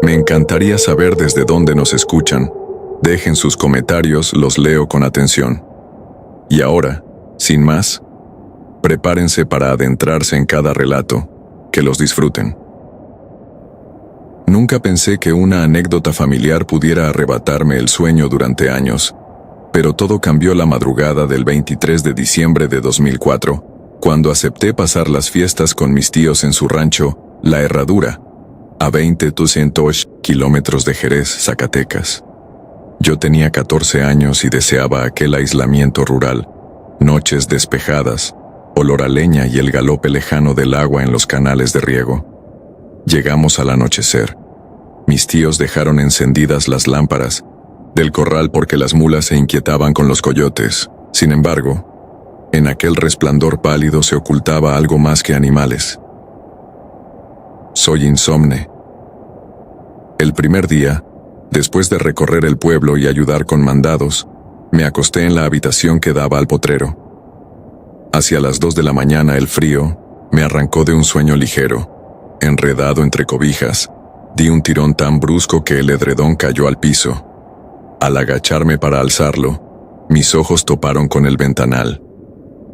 Me encantaría saber desde dónde nos escuchan. Dejen sus comentarios, los leo con atención. Y ahora, sin más, prepárense para adentrarse en cada relato, que los disfruten. Nunca pensé que una anécdota familiar pudiera arrebatarme el sueño durante años, pero todo cambió la madrugada del 23 de diciembre de 2004, cuando acepté pasar las fiestas con mis tíos en su rancho, La Herradura, a 200 kilómetros de Jerez, Zacatecas. Yo tenía 14 años y deseaba aquel aislamiento rural, noches despejadas, olor a leña y el galope lejano del agua en los canales de riego. Llegamos al anochecer. Mis tíos dejaron encendidas las lámparas del corral porque las mulas se inquietaban con los coyotes. Sin embargo, en aquel resplandor pálido se ocultaba algo más que animales. Soy insomne. El primer día, después de recorrer el pueblo y ayudar con mandados, me acosté en la habitación que daba al potrero. Hacia las 2 de la mañana el frío me arrancó de un sueño ligero. Enredado entre cobijas, di un tirón tan brusco que el edredón cayó al piso. Al agacharme para alzarlo, mis ojos toparon con el ventanal.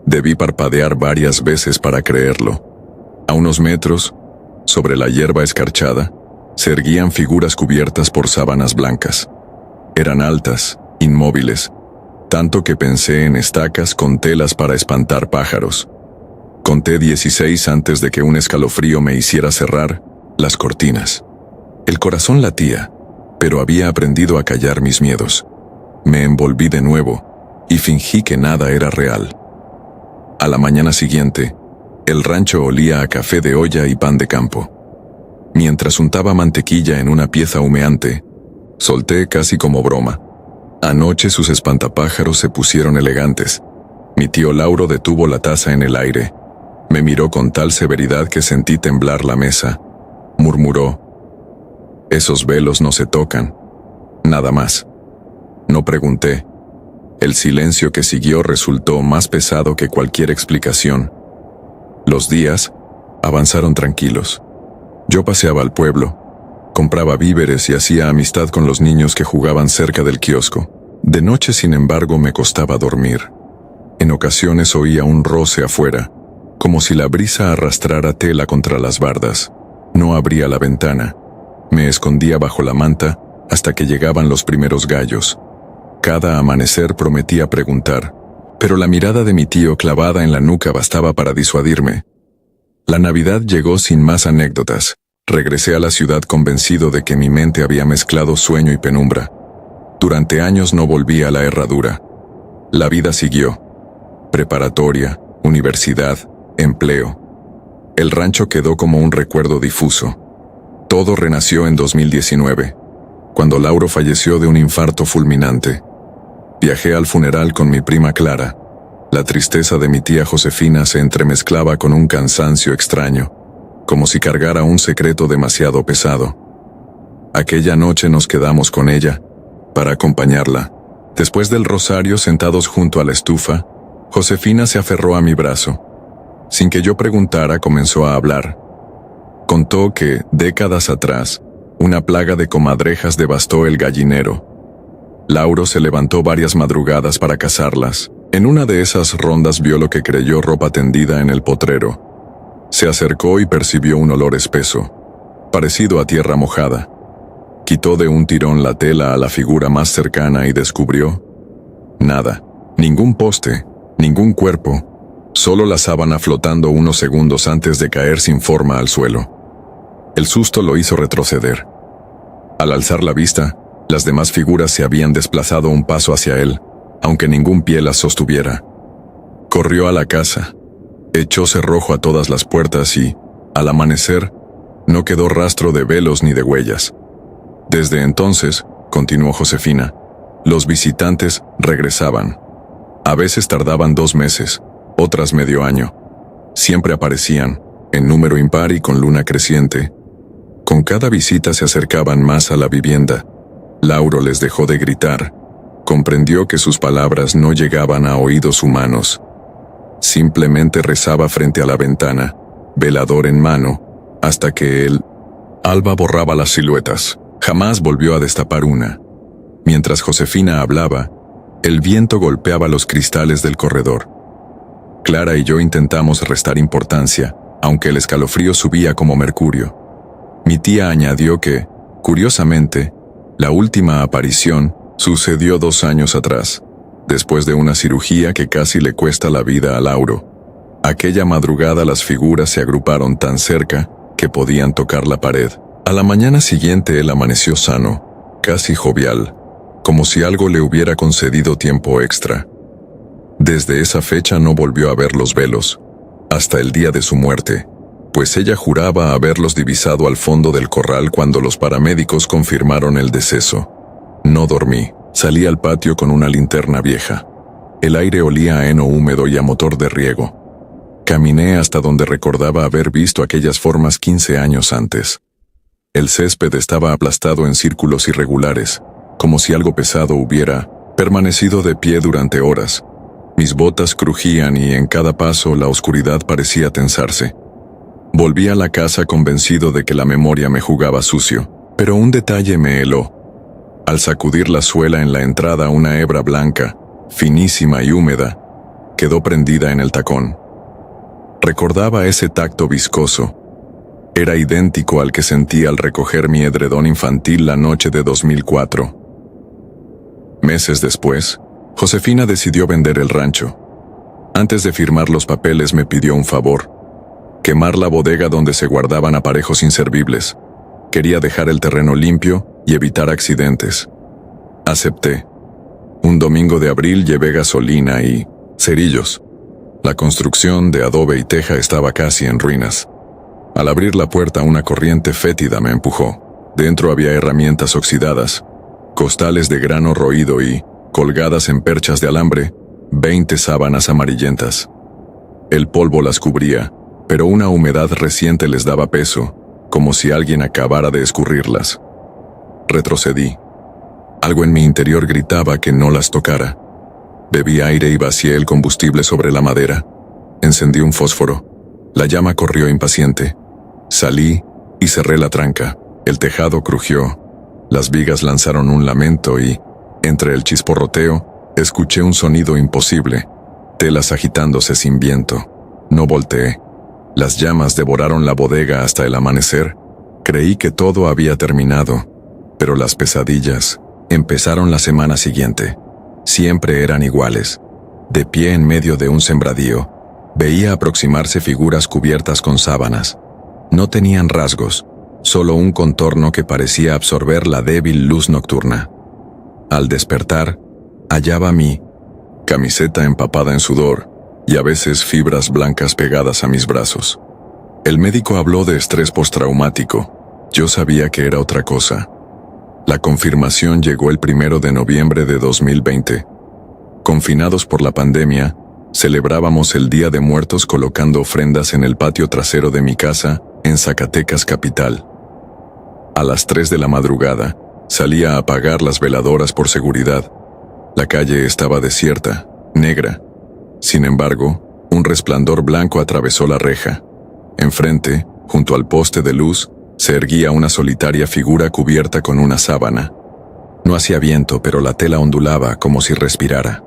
Debí parpadear varias veces para creerlo. A unos metros, sobre la hierba escarchada, se erguían figuras cubiertas por sábanas blancas. Eran altas, inmóviles, tanto que pensé en estacas con telas para espantar pájaros. Conté 16 antes de que un escalofrío me hiciera cerrar las cortinas. El corazón latía, pero había aprendido a callar mis miedos. Me envolví de nuevo y fingí que nada era real. A la mañana siguiente, el rancho olía a café de olla y pan de campo. Mientras untaba mantequilla en una pieza humeante, solté casi como broma: anoche sus espantapájaros se pusieron elegantes. Mi tío Lauro detuvo la taza en el aire. Me miró con tal severidad que sentí temblar la mesa. Murmuró: esos velos no se tocan. Nada más. No pregunté. El silencio que siguió resultó más pesado que cualquier explicación. Los días avanzaron tranquilos. Yo paseaba al pueblo, compraba víveres y hacía amistad con los niños que jugaban cerca del kiosco. De noche, sin embargo, me costaba dormir. En ocasiones oía un roce afuera, como si la brisa arrastrara tela contra las bardas. No abría la ventana. Me escondía bajo la manta hasta que llegaban los primeros gallos. Cada amanecer prometía preguntar, pero la mirada de mi tío clavada en la nuca bastaba para disuadirme. La Navidad llegó sin más anécdotas. Regresé a la ciudad convencido de que mi mente había mezclado sueño y penumbra. Durante años no volví a La Herradura. La vida siguió. Preparatoria, universidad, empleo. El rancho quedó como un recuerdo difuso. Todo renació en 2019, cuando Lauro falleció de un infarto fulminante. Viajé al funeral con mi prima Clara. La tristeza de mi tía Josefina se entremezclaba con un cansancio extraño, como si cargara un secreto demasiado pesado. Aquella noche nos quedamos con ella, para acompañarla. Después del rosario, sentados junto a la estufa, Josefina se aferró a mi brazo. Sin que yo preguntara, comenzó a hablar. Contó que, décadas atrás, una plaga de comadrejas devastó el gallinero. Lauro se levantó varias madrugadas para cazarlas. En una de esas rondas vio lo que creyó ropa tendida en el potrero. Se acercó y percibió un olor espeso, parecido a tierra mojada. Quitó de un tirón la tela a la figura más cercana y descubrió nada, ningún poste, ningún cuerpo, solo la sábana flotando unos segundos antes de caer sin forma al suelo. El susto lo hizo retroceder. Al alzar la vista, las demás figuras se habían desplazado un paso hacia él, aunque ningún pie las sostuviera. Corrió a la casa, echó cerrojo a todas las puertas y, al amanecer, no quedó rastro de velos ni de huellas. Desde entonces, continuó Josefina, los visitantes regresaban. A veces tardaban 2 meses, otras medio año. Siempre aparecían, en número impar y con luna creciente. Con cada visita se acercaban más a la vivienda. Lauro les dejó de gritar. Comprendió que sus palabras no llegaban a oídos humanos. Simplemente rezaba frente a la ventana, velador en mano, hasta que él alba borraba las siluetas. Jamás volvió a destapar una. Mientras Josefina hablaba, el viento golpeaba los cristales del corredor. Clara y yo intentamos restar importancia, aunque el escalofrío subía como mercurio. Mi tía añadió que, curiosamente, la última aparición sucedió 2 años atrás, después de una cirugía que casi le cuesta la vida a Lauro. Aquella madrugada las figuras se agruparon tan cerca que podían tocar la pared. A la mañana siguiente él amaneció sano, casi jovial, como si algo le hubiera concedido tiempo extra. Desde esa fecha no volvió a ver los velos, hasta el día de su muerte, pues ella juraba haberlos divisado al fondo del corral cuando los paramédicos confirmaron el deceso. No dormí, salí al patio con una linterna vieja. El aire olía a heno húmedo y a motor de riego. Caminé hasta donde recordaba haber visto aquellas formas 15 años antes. El césped estaba aplastado en círculos irregulares, como si algo pesado hubiera permanecido de pie durante horas. Mis botas crujían y en cada paso la oscuridad parecía tensarse. Volví a la casa convencido de que la memoria me jugaba sucio, pero un detalle me heló. Al sacudir la suela en la entrada, una hebra blanca, finísima y húmeda, quedó prendida en el tacón. Recordaba ese tacto viscoso. Era idéntico al que sentí al recoger mi edredón infantil la noche de 2004. Meses después, Josefina decidió vender el rancho. Antes de firmar los papeles me pidió un favor: quemar la bodega donde se guardaban aparejos inservibles. Quería dejar el terreno limpio y evitar accidentes. Acepté. Un domingo de abril llevé gasolina y cerillos. La construcción de adobe y teja estaba casi en ruinas. Al abrir la puerta, una corriente fétida me empujó. Dentro había herramientas oxidadas, costales de grano roído y, colgadas en perchas de alambre, 20 sábanas amarillentas. El polvo las cubría, pero una humedad reciente les daba peso, como si alguien acabara de escurrirlas. Retrocedí. Algo en mi interior gritaba que no las tocara. Bebí aire y vacié el combustible sobre la madera. Encendí un fósforo. La llama corrió impaciente. Salí y cerré la tranca. El tejado crujió. Las vigas lanzaron un lamento y, entre el chisporroteo, escuché un sonido imposible. Telas agitándose sin viento. No volteé. Las llamas devoraron la bodega hasta el amanecer. Creí que todo había terminado, pero las pesadillas empezaron la semana siguiente. Siempre eran iguales. De pie en medio de un sembradío, veía aproximarse figuras cubiertas con sábanas. No tenían rasgos, solo un contorno que parecía absorber la débil luz nocturna. Al despertar, hallaba mi camiseta empapada en sudor y a veces fibras blancas pegadas a mis brazos. El médico habló de estrés postraumático. Yo sabía que era otra cosa. La confirmación llegó el 1 de noviembre de 2020. Confinados por la pandemia, celebrábamos el Día de Muertos colocando ofrendas en el patio trasero de mi casa, en Zacatecas capital. A las 3 de la madrugada, salí a apagar las veladoras por seguridad. La calle estaba desierta, negra. Sin embargo, un resplandor blanco atravesó la reja. Enfrente, junto al poste de luz, se erguía una solitaria figura cubierta con una sábana. No hacía viento, pero la tela ondulaba como si respirara.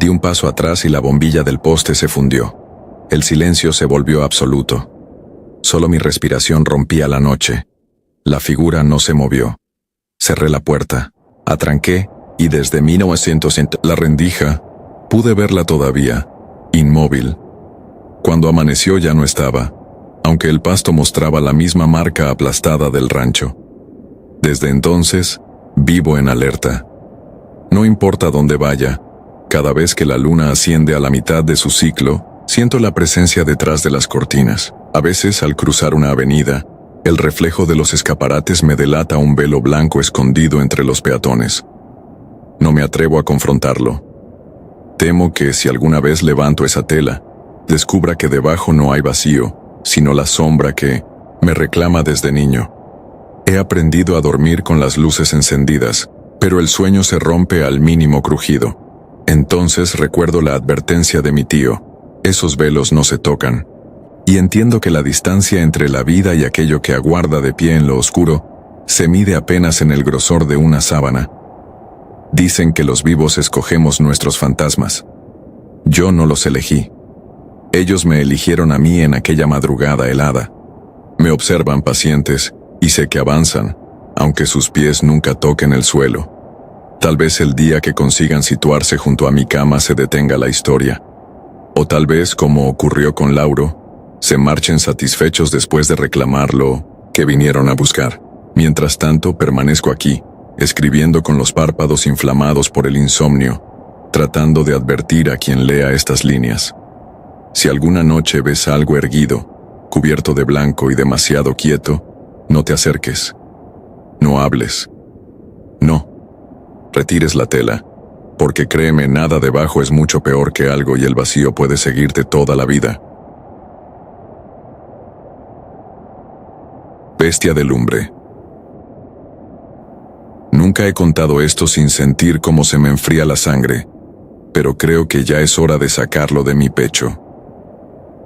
Di un paso atrás y la bombilla del poste se fundió. El silencio se volvió absoluto. Solo mi respiración rompía la noche. La figura no se movió. Cerré la puerta, atranqué y desde 1900 la rendija. Pude verla todavía, inmóvil. Cuando amaneció ya no estaba, aunque el pasto mostraba la misma marca aplastada del rancho. Desde entonces, vivo en alerta. No importa dónde vaya, cada vez que la luna asciende a la mitad de su ciclo, siento la presencia detrás de las cortinas. A veces, al cruzar una avenida, el reflejo de los escaparates me delata un velo blanco escondido entre los peatones. No me atrevo a confrontarlo. Temo que si alguna vez levanto esa tela, descubra que debajo no hay vacío, sino la sombra que me reclama desde niño. He aprendido a dormir con las luces encendidas, pero el sueño se rompe al mínimo crujido. Entonces recuerdo la advertencia de mi tío: esos velos no se tocan. y entiendo que la distancia entre la vida y aquello que aguarda de pie en lo oscuro se mide apenas en el grosor de una sábana. Dicen que los vivos escogemos nuestros fantasmas. Yo no los elegí. Ellos me eligieron a mí en aquella madrugada helada. Me observan pacientes y sé que avanzan, aunque sus pies nunca toquen el suelo. Tal vez el día que consigan situarse junto a mi cama se detenga la historia. O tal vez, como ocurrió con Lauro, se marchen satisfechos después de reclamar lo que vinieron a buscar. Mientras tanto, permanezco aquí, escribiendo con los párpados inflamados por el insomnio, tratando de advertir a quien lea estas líneas. Si alguna noche ves algo erguido, cubierto de blanco y demasiado quieto, no te acerques. No hables. No. Retires la tela, porque créeme, nada debajo es mucho peor que algo y el vacío puede seguirte toda la vida. Bestia de lumbre. Nunca he contado esto sin sentir cómo se me enfría la sangre, pero creo que ya es hora de sacarlo de mi pecho.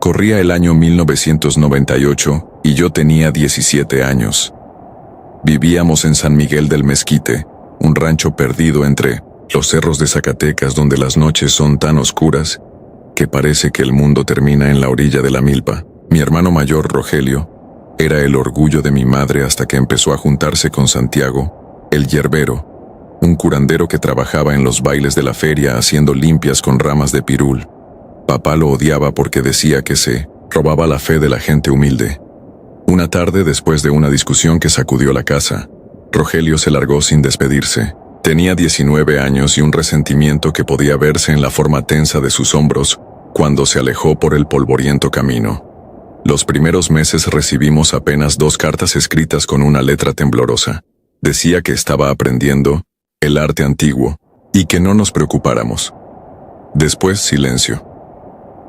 Corría el año 1998 y yo tenía 17 años. Vivíamos en San Miguel del Mezquite, un rancho perdido entre los cerros de Zacatecas donde las noches son tan oscuras que parece que el mundo termina en la orilla de la milpa. Mi hermano mayor, Rogelio, era el orgullo de mi madre hasta que empezó a juntarse con Santiago, el yerbero, un curandero que trabajaba en los bailes de la feria haciendo limpias con ramas de pirul. Papá lo odiaba porque decía que se robaba la fe de la gente humilde. Una tarde, después de una discusión que sacudió la casa, Rogelio se largó sin despedirse. Tenía 19 años y un resentimiento que podía verse en la forma tensa de sus hombros cuando se alejó por el polvoriento camino. Los primeros meses recibimos apenas 2 cartas escritas con una letra temblorosa. Decía que estaba aprendiendo el arte antiguo y que no nos preocupáramos. Después, silencio.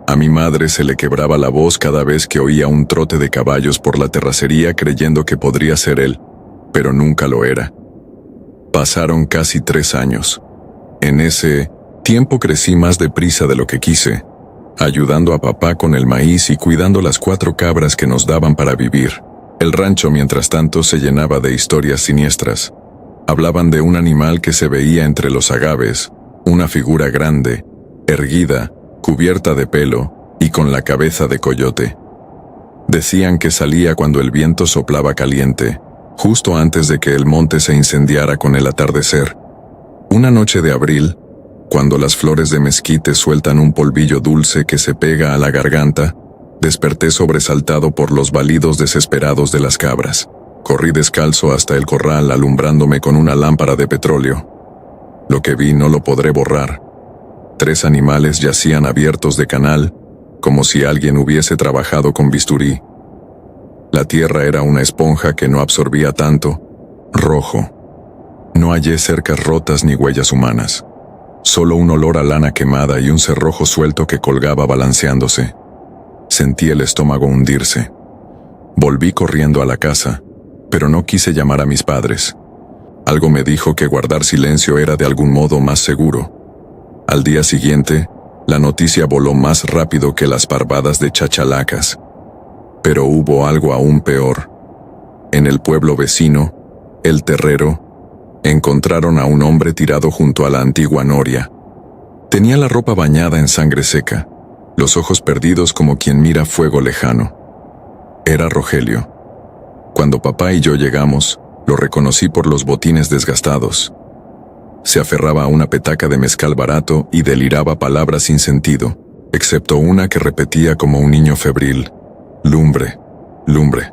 A mi madre se le quebraba la voz cada vez que oía un trote de caballos por la terracería creyendo que podría ser él, pero nunca lo era. Pasaron casi 3 años. En ese tiempo crecí más deprisa de lo que quise, ayudando a papá con el maíz y cuidando las 4 cabras que nos daban para vivir. El rancho, mientras tanto, se llenaba de historias siniestras. Hablaban de un animal que se veía entre los agaves, una figura grande, erguida, cubierta de pelo y con la cabeza de coyote. Decían que salía cuando el viento soplaba caliente, justo antes de que el monte se incendiara con el atardecer. Una noche de abril, cuando las flores de mezquite sueltan un polvillo dulce que se pega a la garganta, desperté sobresaltado por los balidos desesperados de las cabras. Corrí descalzo hasta el corral alumbrándome con una lámpara de petróleo. Lo que vi no lo podré borrar. 3 animales yacían abiertos de canal, como si alguien hubiese trabajado con bisturí. La tierra era una esponja que no absorbía tanto, rojo. No hallé cercas rotas ni huellas humanas. Solo un olor a lana quemada y un cerrojo suelto que colgaba balanceándose. Sentí el estómago hundirse. Volví corriendo a la casa, pero no quise llamar a mis padres. Algo me dijo que guardar silencio era de algún modo más seguro. Al día siguiente, la noticia voló más rápido que las parvadas de chachalacas. Pero hubo algo aún peor. En el pueblo vecino, El Terrero, encontraron a un hombre tirado junto a la antigua noria. Tenía la ropa bañada en sangre seca, los ojos perdidos como quien mira fuego lejano. Era Rogelio. Cuando papá y yo llegamos, lo reconocí por los botines desgastados. Se aferraba a una petaca de mezcal barato y deliraba palabras sin sentido, excepto una que repetía como un niño febril: lumbre, lumbre,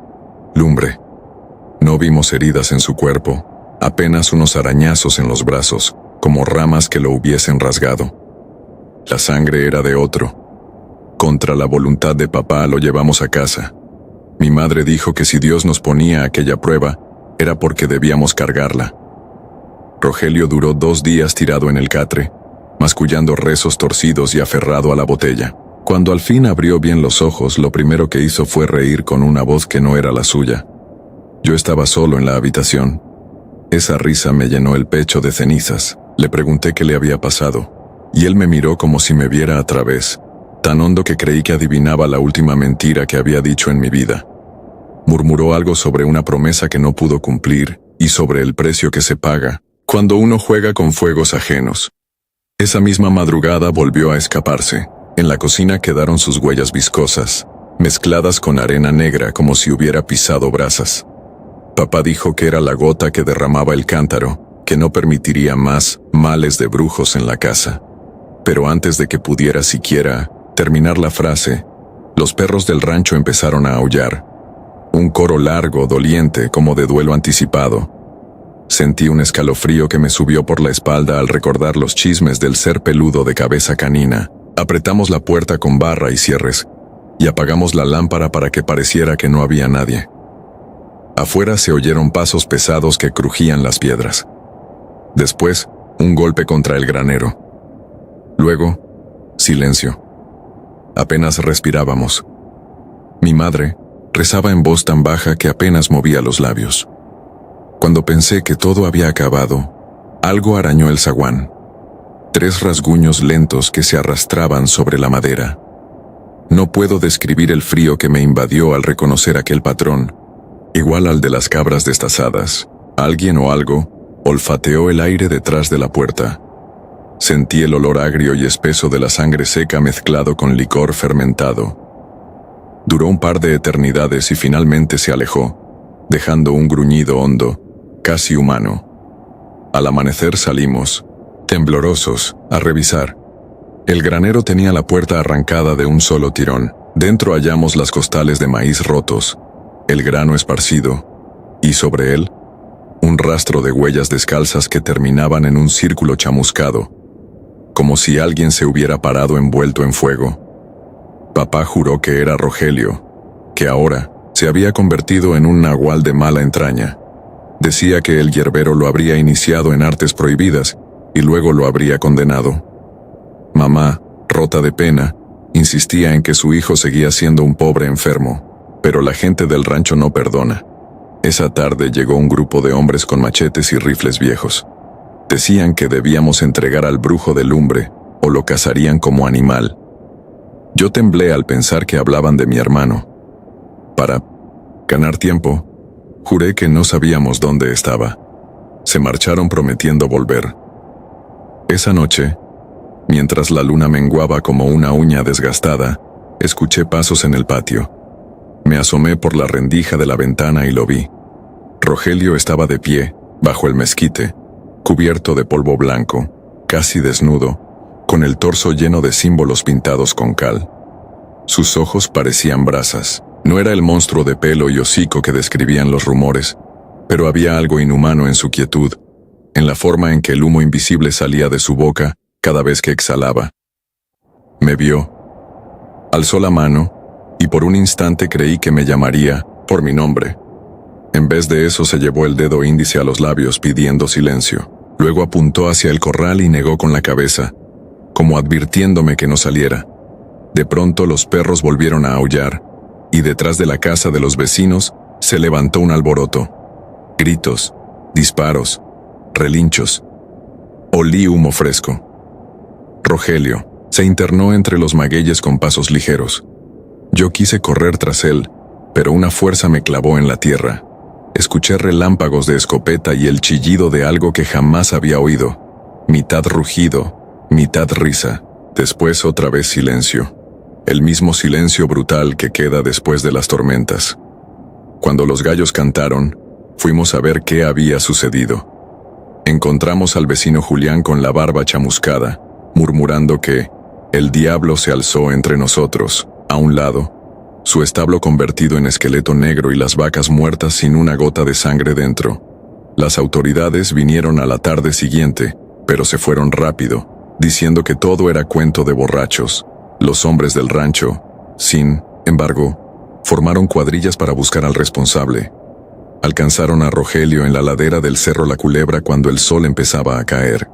lumbre. No vimos heridas en su cuerpo, apenas unos arañazos en los brazos, como ramas que lo hubiesen rasgado. La sangre era de otro. Contra la voluntad de papá lo llevamos a casa. Mi madre dijo que si Dios nos ponía aquella prueba, era porque debíamos cargarla. Rogelio duró 2 días tirado en el catre, mascullando rezos torcidos y aferrado a la botella. Cuando al fin abrió bien los ojos, lo primero que hizo fue reír con una voz que no era la suya. Yo estaba solo en la habitación. Esa risa me llenó el pecho de cenizas. Le pregunté qué le había pasado, y él me miró como si me viera a través, tan hondo que creí que adivinaba la última mentira que había dicho en mi vida. Murmuró algo sobre una promesa que no pudo cumplir y sobre el precio que se paga cuando uno juega con fuegos ajenos. Esa misma madrugada volvió a escaparse. En la cocina quedaron sus huellas viscosas, mezcladas con arena negra como si hubiera pisado brasas. Papá dijo que era la gota que derramaba el cántaro, que no permitiría más males de brujos en la casa. Pero antes de que pudiera siquiera terminar la frase, los perros del rancho empezaron a aullar. Un coro largo, doliente, como de duelo anticipado. Sentí un escalofrío que me subió por la espalda al recordar los chismes del ser peludo de cabeza canina. Apretamos la puerta con barra y cierres, y apagamos la lámpara para que pareciera que no había nadie. Afuera se oyeron pasos pesados que crujían las piedras. Después, un golpe contra el granero. Luego, silencio. Apenas respirábamos. Mi madre rezaba en voz tan baja que apenas movía los labios. Cuando pensé que todo había acabado, algo arañó el zaguán. 3 rasguños lentos que se arrastraban sobre la madera. No puedo describir el frío que me invadió al reconocer aquel patrón, igual al de las cabras destazadas. Alguien o algo olfateó el aire detrás de la puerta. Sentí el olor agrio y espeso de la sangre seca mezclado con licor fermentado. Duró un par de eternidades y finalmente se alejó, dejando un gruñido hondo, casi humano. Al amanecer salimos, temblorosos, a revisar. El granero tenía la puerta arrancada de un solo tirón. Dentro hallamos las costales de maíz rotos, el grano esparcido, y sobre él, un rastro de huellas descalzas que terminaban en un círculo chamuscado, como si alguien se hubiera parado envuelto en fuego. Papá juró que era Rogelio, que ahora se había convertido en un nahual de mala entraña. Decía que el yerbero lo habría iniciado en artes prohibidas y luego lo habría condenado. Mamá, rota de pena, insistía en que su hijo seguía siendo un pobre enfermo, pero la gente del rancho no perdona. Esa tarde llegó un grupo de hombres con machetes y rifles viejos. Decían que debíamos entregar al brujo de lumbre o lo cazarían como animal. Yo temblé al pensar que hablaban de mi hermano. Para ganar tiempo, juré que no sabíamos dónde estaba. Se marcharon prometiendo volver. Esa noche, mientras la luna menguaba como una uña desgastada, escuché pasos en el patio. Me asomé por la rendija de la ventana y lo vi. Rogelio estaba de pie, bajo el mezquite, cubierto de polvo blanco, casi desnudo, con el torso lleno de símbolos pintados con cal. Sus ojos parecían brasas. No era el monstruo de pelo y hocico que describían los rumores, pero había algo inhumano en su quietud, en la forma en que el humo invisible salía de su boca cada vez que exhalaba. Me vio. Alzó la mano, y por un instante creí que me llamaría por mi nombre. En vez de eso se llevó el dedo índice a los labios pidiendo silencio. Luego apuntó hacia el corral y negó con la cabeza, como advirtiéndome que no saliera. De pronto los perros volvieron a aullar, y detrás de la casa de los vecinos se levantó un alboroto. Gritos, disparos, relinchos. Olí humo fresco. Rogelio se internó entre los magueyes con pasos ligeros. Yo quise correr tras él, pero una fuerza me clavó en la tierra. Escuché relámpagos de escopeta y el chillido de algo que jamás había oído. Mitad rugido, mitad risa. Después otra vez silencio. El mismo silencio brutal que queda después de las tormentas. Cuando los gallos cantaron, fuimos a ver qué había sucedido. Encontramos al vecino Julián con la barba chamuscada, murmurando que el diablo se alzó entre nosotros. A un lado, su establo convertido en esqueleto negro y las vacas muertas sin una gota de sangre dentro. Las autoridades vinieron a la tarde siguiente, pero se fueron rápido, diciendo que todo era cuento de borrachos. Los hombres del rancho, sin embargo, formaron cuadrillas para buscar al responsable. Alcanzaron a Rogelio en la ladera del Cerro La Culebra cuando el sol empezaba a caer.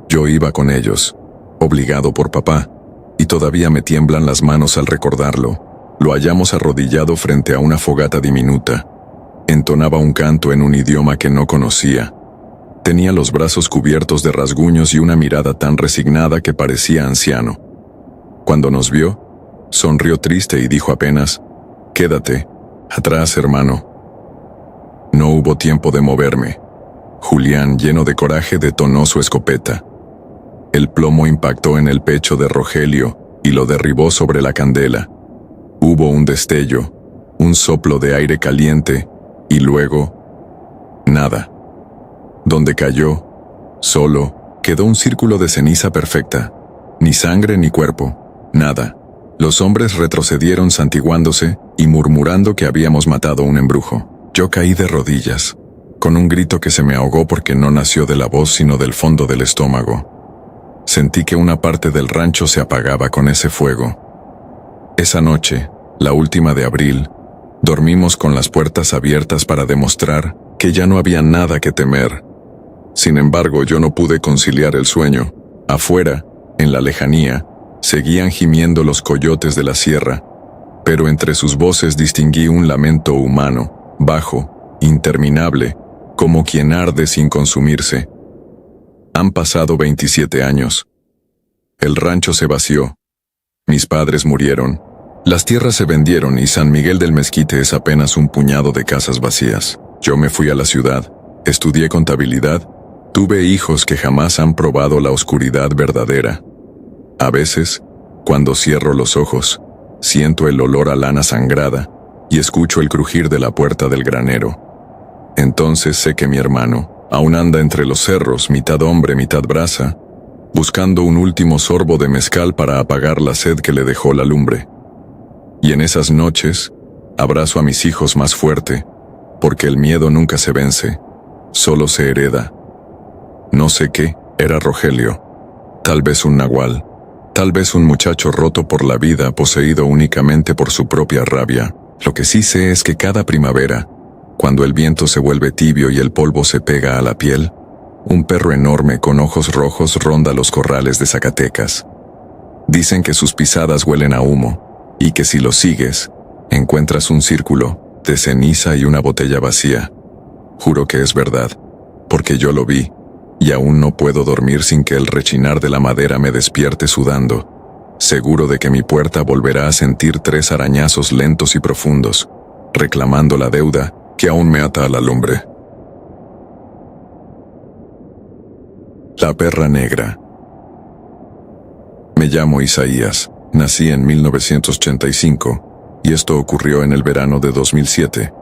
Yo iba con ellos, obligado por papá, y todavía me tiemblan las manos al recordarlo. Lo hallamos arrodillado frente a una fogata diminuta. Entonaba un canto en un idioma que no conocía. Tenía los brazos cubiertos de rasguños y una mirada tan resignada que parecía anciano. Cuando nos vio, sonrió triste y dijo apenas: «Quédate atrás, hermano». No hubo tiempo de moverme. Julián, lleno de coraje, detonó su escopeta. El plomo impactó en el pecho de Rogelio y lo derribó sobre la candela. Hubo un destello, un soplo de aire caliente, y luego, nada. Donde cayó, solo, quedó un círculo de ceniza perfecta. Ni sangre ni cuerpo, nada. Los hombres retrocedieron santiguándose y murmurando que habíamos matado un embrujo. Yo caí de rodillas, con un grito que se me ahogó porque no nació de la voz sino del fondo del estómago. Sentí que una parte del rancho se apagaba con ese fuego. Esa noche, la última de abril, dormimos con las puertas abiertas para demostrar que ya no había nada que temer. Sin embargo, yo no pude conciliar el sueño. Afuera, en la lejanía, seguían gimiendo los coyotes de la sierra, pero entre sus voces distinguí un lamento humano, bajo, interminable, como quien arde sin consumirse. Han pasado 27 años. El rancho se vació. Mis padres murieron. Las tierras se vendieron y San Miguel del Mezquite es apenas un puñado de casas vacías. Yo me fui a la ciudad, estudié contabilidad, tuve hijos que jamás han probado la oscuridad verdadera. A veces, cuando cierro los ojos, siento el olor a lana sangrada y escucho el crujir de la puerta del granero. Entonces sé que mi hermano aún anda entre los cerros, mitad hombre, mitad brasa, buscando un último sorbo de mezcal para apagar la sed que le dejó la lumbre. Y en esas noches, abrazo a mis hijos más fuerte, porque el miedo nunca se vence, solo se hereda. No sé qué, era Rogelio. Tal vez un nahual, tal vez un muchacho roto por la vida, poseído únicamente por su propia rabia. Lo que sí sé es que cada primavera, cuando el viento se vuelve tibio y el polvo se pega a la piel, un perro enorme con ojos rojos ronda los corrales de Zacatecas. Dicen que sus pisadas huelen a humo, y que si lo sigues, encuentras un círculo de ceniza y una botella vacía. Juro que es verdad, porque yo lo vi, y aún no puedo dormir sin que el rechinar de la madera me despierte sudando, seguro de que mi puerta volverá a sentir 3 arañazos lentos y profundos, reclamando la deuda que aún me ata a la lumbre. La perra negra. Me llamo Isaías, nací en 1985, y esto ocurrió en el verano de 2007,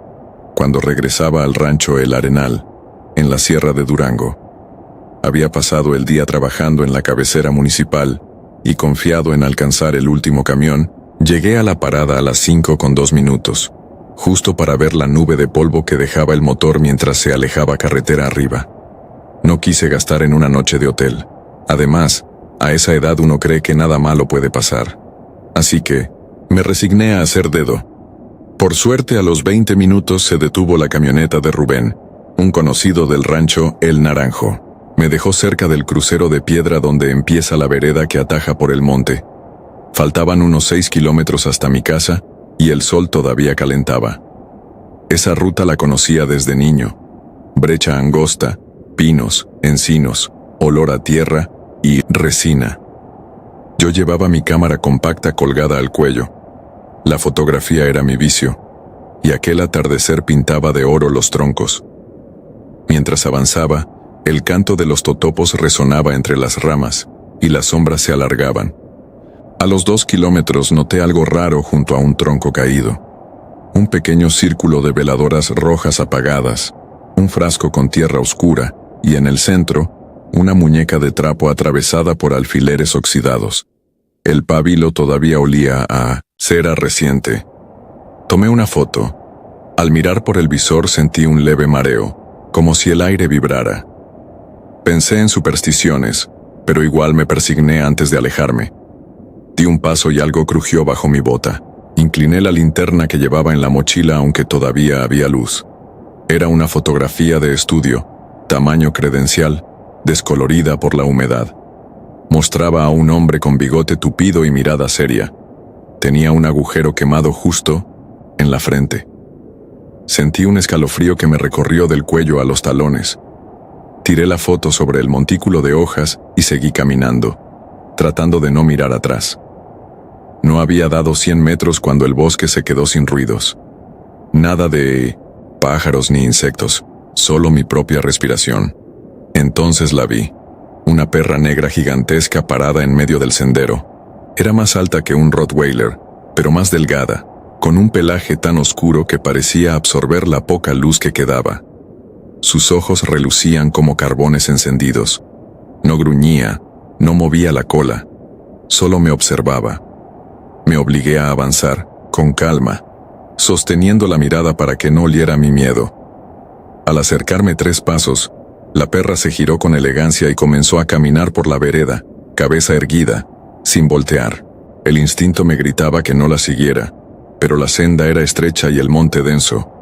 cuando regresaba al rancho El Arenal, en la sierra de Durango. Había pasado el día trabajando en la cabecera municipal, y confiado en alcanzar el último camión, llegué a la parada a las 5:02, justo para ver la nube de polvo que dejaba el motor mientras se alejaba carretera arriba. No quise gastar en una noche de hotel. Además, a esa edad uno cree que nada malo puede pasar. Así que, me resigné a hacer dedo. Por suerte, a los 20 minutos se detuvo la camioneta de Rubén, un conocido del rancho El Naranjo. Me dejó cerca del crucero de piedra donde empieza la vereda que ataja por el monte. Faltaban unos 6 kilómetros hasta mi casa, y el sol todavía calentaba. Esa ruta la conocía desde niño. Brecha angosta, pinos, encinos, olor a tierra y resina. Yo llevaba mi cámara compacta colgada al cuello. La fotografía era mi vicio, y aquel atardecer pintaba de oro los troncos. Mientras avanzaba, el canto de los totopos resonaba entre las ramas, y las sombras se alargaban. A los 2 kilómetros noté algo raro junto a un tronco caído. Un pequeño círculo de veladoras rojas apagadas, un frasco con tierra oscura, y en el centro, una muñeca de trapo atravesada por alfileres oxidados. El pábilo todavía olía a cera reciente. Tomé una foto. Al mirar por el visor sentí un leve mareo, como si el aire vibrara. Pensé en supersticiones, pero igual me persigné antes de alejarme. Di un paso y algo crujió bajo mi bota. Incliné la linterna que llevaba en la mochila aunque todavía había luz. Era una fotografía de estudio, tamaño credencial, descolorida por la humedad. Mostraba a un hombre con bigote tupido y mirada seria. Tenía un agujero quemado justo en la frente. Sentí un escalofrío que me recorrió del cuello a los talones. Tiré la foto sobre el montículo de hojas y seguí caminando, tratando de no mirar atrás. No había dado 100 metros cuando el bosque se quedó sin ruidos. Nada de pájaros ni insectos, solo mi propia respiración. Entonces la vi. Una perra negra gigantesca parada en medio del sendero. Era más alta que un Rottweiler, pero más delgada, con un pelaje tan oscuro que parecía absorber la poca luz que quedaba. Sus ojos relucían como carbones encendidos. No gruñía, no movía la cola, solo me observaba. Me obligué a avanzar, con calma, sosteniendo la mirada para que no oliera mi miedo. Al acercarme 3 pasos, la perra se giró con elegancia y comenzó a caminar por la vereda, cabeza erguida, sin voltear. El instinto me gritaba que no la siguiera, pero la senda era estrecha y el monte denso.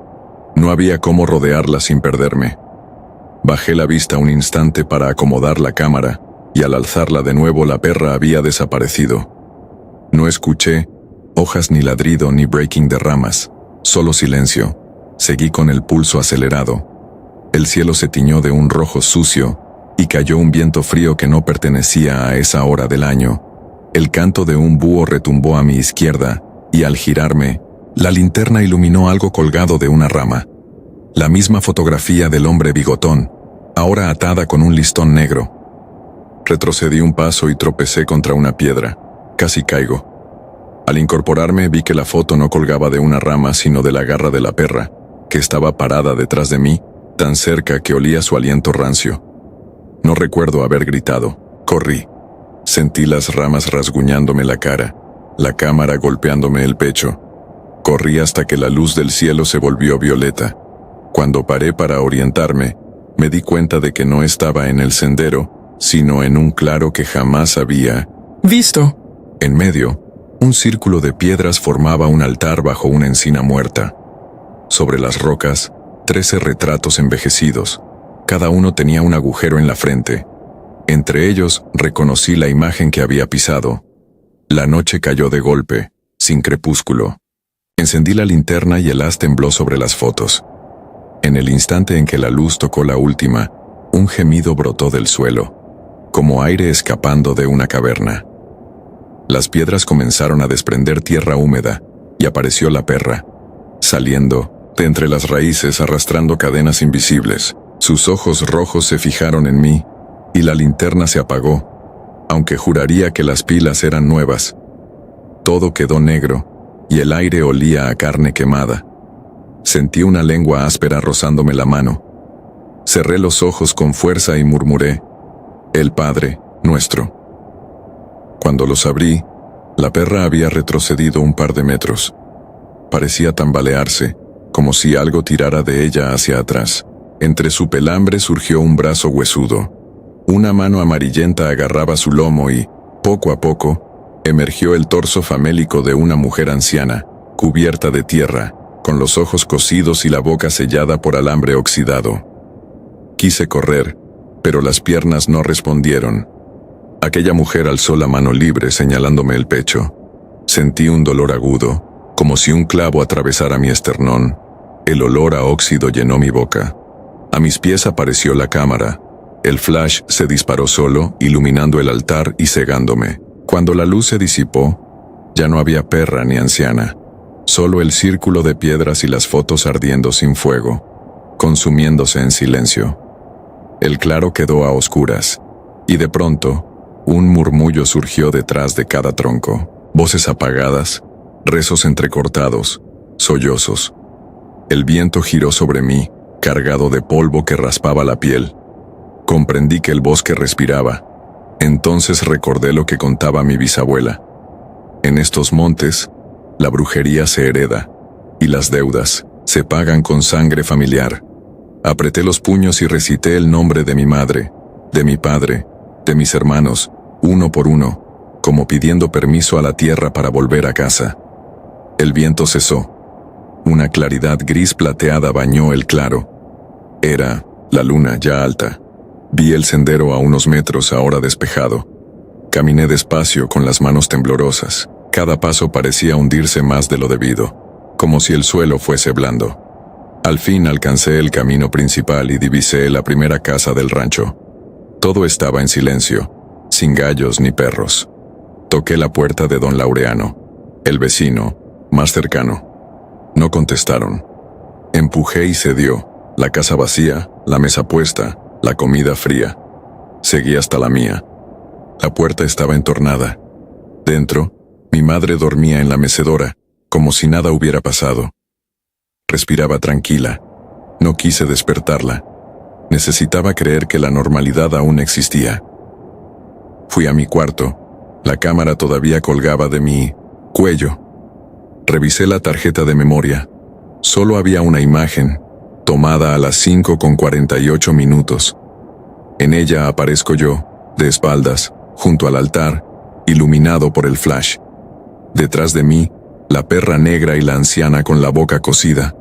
No había cómo rodearla sin perderme. Bajé la vista un instante para acomodar la cámara, y al alzarla de nuevo la perra había desaparecido. No escuché hojas ni ladrido ni breaking de ramas, solo silencio. Seguí con el pulso acelerado. El cielo se tiñó de un rojo sucio, y cayó un viento frío que no pertenecía a esa hora del año. El canto de un búho retumbó a mi izquierda, y al girarme, la linterna iluminó algo colgado de una rama. La misma fotografía del hombre bigotón, ahora atada con un listón negro. Retrocedí un paso y tropecé contra una piedra. Casi caigo. Al incorporarme vi que la foto no colgaba de una rama sino de la garra de la perra, que estaba parada detrás de mí, tan cerca que olía su aliento rancio. No recuerdo haber gritado. Corrí. Sentí las ramas rasguñándome la cara, la cámara golpeándome el pecho. Corrí hasta que la luz del cielo se volvió violeta. Cuando paré para orientarme, me di cuenta de que no estaba en el sendero, sino en un claro que jamás había visto. En medio, un círculo de piedras formaba un altar bajo una encina muerta. Sobre las rocas, 13 retratos envejecidos. Cada uno tenía un agujero en la frente. Entre ellos, reconocí la imagen que había pisado. La noche cayó de golpe, sin crepúsculo. Encendí la linterna y el haz tembló sobre las fotos. En el instante en que la luz tocó la última, un gemido brotó del suelo, como aire escapando de una caverna. Las piedras comenzaron a desprender tierra húmeda, y apareció la perra, saliendo de entre las raíces arrastrando cadenas invisibles. Sus ojos rojos se fijaron en mí, y la linterna se apagó, aunque juraría que las pilas eran nuevas. Todo quedó negro, y el aire olía a carne quemada. Sentí una lengua áspera rozándome la mano. Cerré los ojos con fuerza y murmuré: «El Padre Nuestro». Cuando los abrí, la perra había retrocedido un par de metros. Parecía tambalearse, como si algo tirara de ella hacia atrás. Entre su pelambre surgió un brazo huesudo. Una mano amarillenta agarraba su lomo y, poco a poco, emergió el torso famélico de una mujer anciana, cubierta de tierra, con los ojos cosidos y la boca sellada por alambre oxidado. Quise correr, pero las piernas no respondieron. Aquella mujer alzó la mano libre señalándome el pecho. Sentí un dolor agudo, como si un clavo atravesara mi esternón. El olor a óxido llenó mi boca. A mis pies apareció la cámara. El flash se disparó solo, iluminando el altar y cegándome. Cuando la luz se disipó, ya no había perra ni anciana. Solo el círculo de piedras y las fotos ardiendo sin fuego, consumiéndose en silencio. El claro quedó a oscuras, y de pronto, un murmullo surgió detrás de cada tronco. Voces apagadas, rezos entrecortados, sollozos. El viento giró sobre mí, cargado de polvo que raspaba la piel. Comprendí que el bosque respiraba. Entonces recordé lo que contaba mi bisabuela. En estos montes, la brujería se hereda, y las deudas se pagan con sangre familiar. Apreté los puños y recité el nombre de mi madre, de mi padre, de mis hermanos, uno por uno, como pidiendo permiso a la tierra para volver a casa. El viento cesó. Una claridad gris plateada bañó el claro. Era la luna ya alta. Vi el sendero a unos metros ahora despejado. Caminé despacio con las manos temblorosas. Cada paso parecía hundirse más de lo debido, como si el suelo fuese blando. Al fin alcancé el camino principal y divisé la primera casa del rancho. Todo estaba en silencio, sin gallos ni perros. Toqué la puerta de don Laureano. El vecino, más cercano. No contestaron. Empujé y cedió. La casa vacía, la mesa puesta, la comida fría. Seguí hasta la mía. La puerta estaba entornada. Dentro, mi madre dormía en la mecedora, como si nada hubiera pasado. Respiraba tranquila. No quise despertarla. Necesitaba creer que la normalidad aún existía. Fui a mi cuarto. La cámara todavía colgaba de mi cuello. Revisé la tarjeta de memoria. Solo había una imagen, tomada a las 5:48. En ella aparezco yo, de espaldas, junto al altar, iluminado por el flash. Detrás de mí, la perra negra y la anciana con la boca cosida.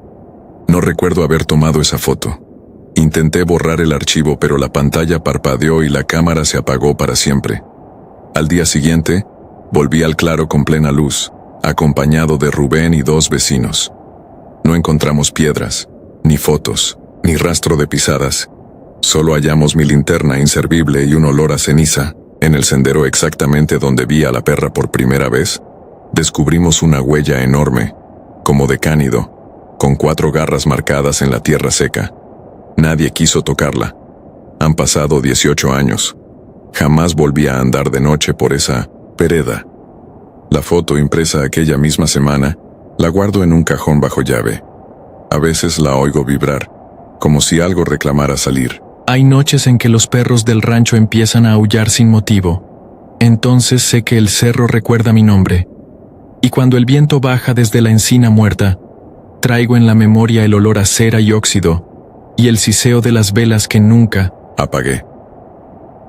No recuerdo haber tomado esa foto. Intenté borrar el archivo, pero la pantalla parpadeó y la cámara se apagó para siempre. Al día siguiente, volví al claro con plena luz, acompañado de Rubén y 2 vecinos. No encontramos piedras, ni fotos, ni rastro de pisadas. Solo hallamos mi linterna inservible y un olor a ceniza. En el sendero exactamente donde vi a la perra por primera vez, descubrimos una huella enorme, como de cánido, con 4 garras marcadas en la tierra seca. Nadie quiso tocarla. Han pasado 18 años. Jamás volví a andar de noche por esa vereda. La foto impresa aquella misma semana la guardo en un cajón bajo llave. A veces la oigo vibrar, como si algo reclamara salir. Hay noches en que los perros del rancho empiezan a aullar sin motivo. Entonces sé que el cerro recuerda mi nombre. Y cuando el viento baja desde la encina muerta, traigo en la memoria el olor a cera y óxido, y el siseo de las velas que nunca apagué.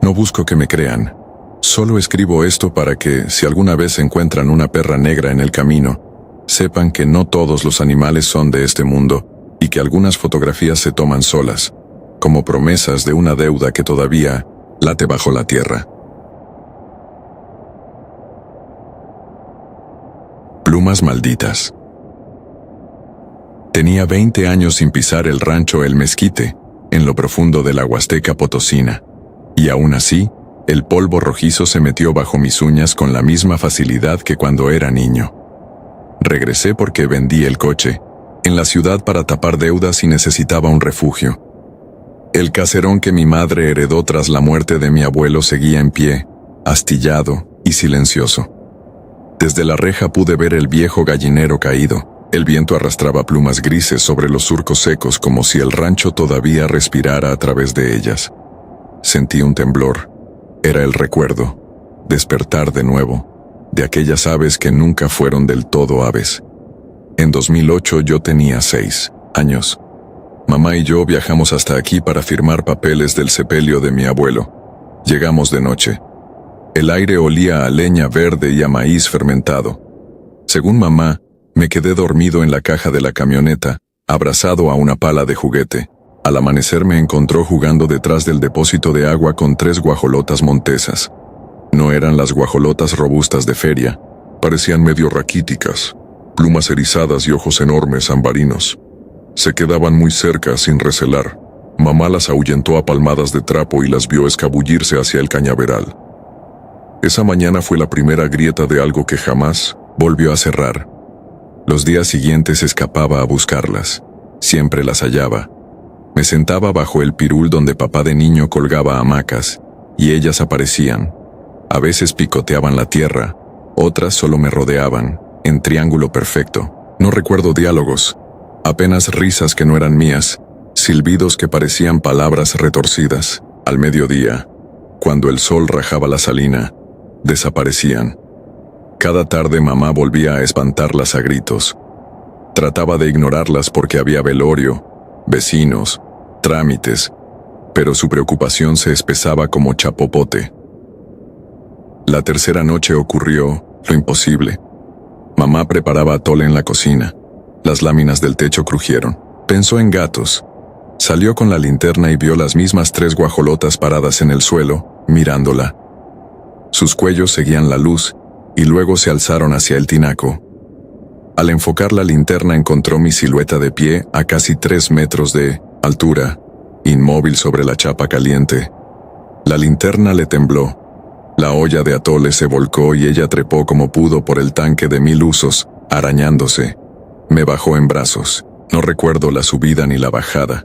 No busco que me crean. Solo escribo esto para que, si alguna vez encuentran una perra negra en el camino, sepan que no todos los animales son de este mundo, y que algunas fotografías se toman solas, como promesas de una deuda que todavía late bajo la tierra. Plumas malditas. Tenía 20 años sin pisar el rancho El Mezquite, en lo profundo de la Huasteca Potosina, y aún así, el polvo rojizo se metió bajo mis uñas con la misma facilidad que cuando era niño. Regresé porque vendí el coche, en la ciudad para tapar deudas y necesitaba un refugio. El caserón que mi madre heredó tras la muerte de mi abuelo seguía en pie, astillado y silencioso. Desde la reja pude ver el viejo gallinero caído. El viento arrastraba plumas grises sobre los surcos secos como si el rancho todavía respirara a través de ellas. Sentí un temblor. Era el recuerdo, despertar de nuevo, de aquellas aves que nunca fueron del todo aves. En 2008 yo tenía 6 años. Mamá y yo viajamos hasta aquí para firmar papeles del sepelio de mi abuelo. Llegamos de noche. El aire olía a leña verde y a maíz fermentado. Según mamá, me quedé dormido en la caja de la camioneta, abrazado a una pala de juguete. Al amanecer me encontró jugando detrás del depósito de agua con 3 guajolotas montesas. No eran las guajolotas robustas de feria, parecían medio raquíticas, plumas erizadas y ojos enormes ambarinos. Se quedaban muy cerca sin recelar. Mamá las ahuyentó a palmadas de trapo y las vio escabullirse hacia el cañaveral. Esa mañana fue la primera grieta de algo que jamás volvió a cerrar. Los días siguientes escapaba a buscarlas. Siempre las hallaba. Me sentaba bajo el pirul donde papá de niño colgaba hamacas, y ellas aparecían. A veces picoteaban la tierra, otras solo me rodeaban, en triángulo perfecto. No recuerdo diálogos, apenas risas que no eran mías, silbidos que parecían palabras retorcidas. Al mediodía, cuando el sol rajaba la salina, desaparecían. Cada tarde mamá volvía a espantarlas a gritos. Trataba de ignorarlas porque había velorio, vecinos, trámites, pero su preocupación se espesaba como chapopote. La tercera noche ocurrió lo imposible. Mamá preparaba atole en la cocina. Las láminas del techo crujieron. Pensó en gatos. Salió con la linterna y vio las mismas 3 guajolotas paradas en el suelo, mirándola. Sus cuellos seguían la luz y luego se alzaron hacia el tinaco. Al enfocar la linterna encontró mi silueta de pie a casi 3 metros de altura, inmóvil sobre la chapa caliente. La linterna le tembló. La olla de atole se volcó y ella trepó como pudo por el tanque de 1000 usos, arañándose. Me bajó en brazos. No recuerdo la subida ni la bajada,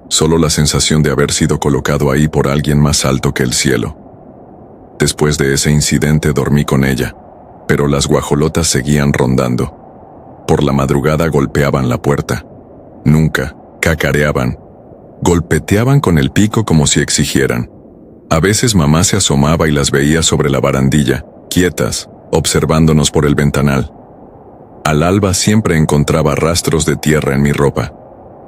solo la sensación de haber sido colocado ahí por alguien más alto que el cielo. Después de ese incidente dormí con ella, pero las guajolotas seguían rondando. Por la madrugada golpeaban la puerta. Nunca, cacareaban. Golpeteaban con el pico como si exigieran. A veces mamá se asomaba y las veía sobre la barandilla, quietas, observándonos por el ventanal. Al alba siempre encontraba rastros de tierra en mi ropa.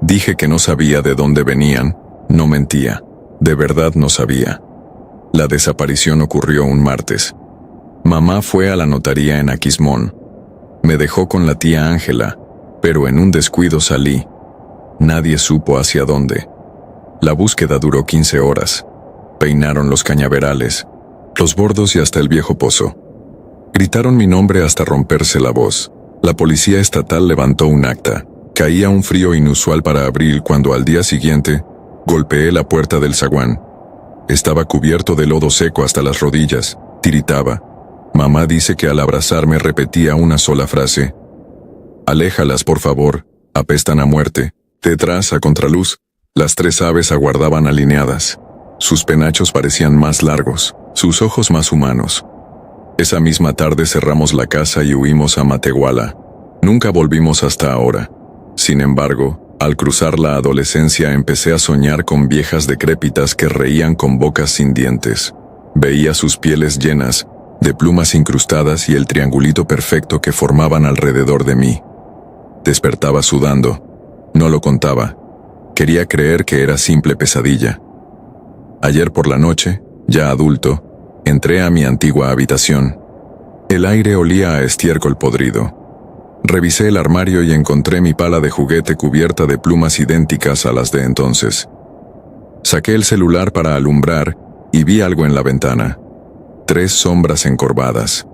Dije que no sabía de dónde venían, no mentía. De verdad no sabía. La desaparición ocurrió un martes. Mamá fue a la notaría en Aquismón. Me dejó con la tía Ángela, pero en un descuido salí. Nadie supo hacia dónde. La búsqueda duró 15 horas. Peinaron los cañaverales, los bordos y hasta el viejo pozo. Gritaron mi nombre hasta romperse la voz. La policía estatal levantó un acta. Caía un frío inusual para abril cuando al día siguiente golpeé la puerta del zaguán. Estaba cubierto de lodo seco hasta las rodillas, tiritaba. Mamá dice que al abrazarme repetía una sola frase. «Aléjalas, por favor, apestan a muerte». Detrás, a contraluz, las 3 aves aguardaban alineadas. Sus penachos parecían más largos, sus ojos más humanos. Esa misma tarde cerramos la casa y huimos a Matehuala. Nunca volvimos hasta ahora. Sin embargo, al cruzar la adolescencia empecé a soñar con viejas decrépitas que reían con bocas sin dientes. Veía sus pieles llenas, de plumas incrustadas y el triangulito perfecto que formaban alrededor de mí. Despertaba sudando. No lo contaba. Quería creer que era simple pesadilla. Ayer por la noche, ya adulto, entré a mi antigua habitación. El aire olía a estiércol podrido. Revisé el armario y encontré mi pala de juguete cubierta de plumas idénticas a las de entonces. Saqué el celular para alumbrar y vi algo en la ventana. 3 sombras encorvadas.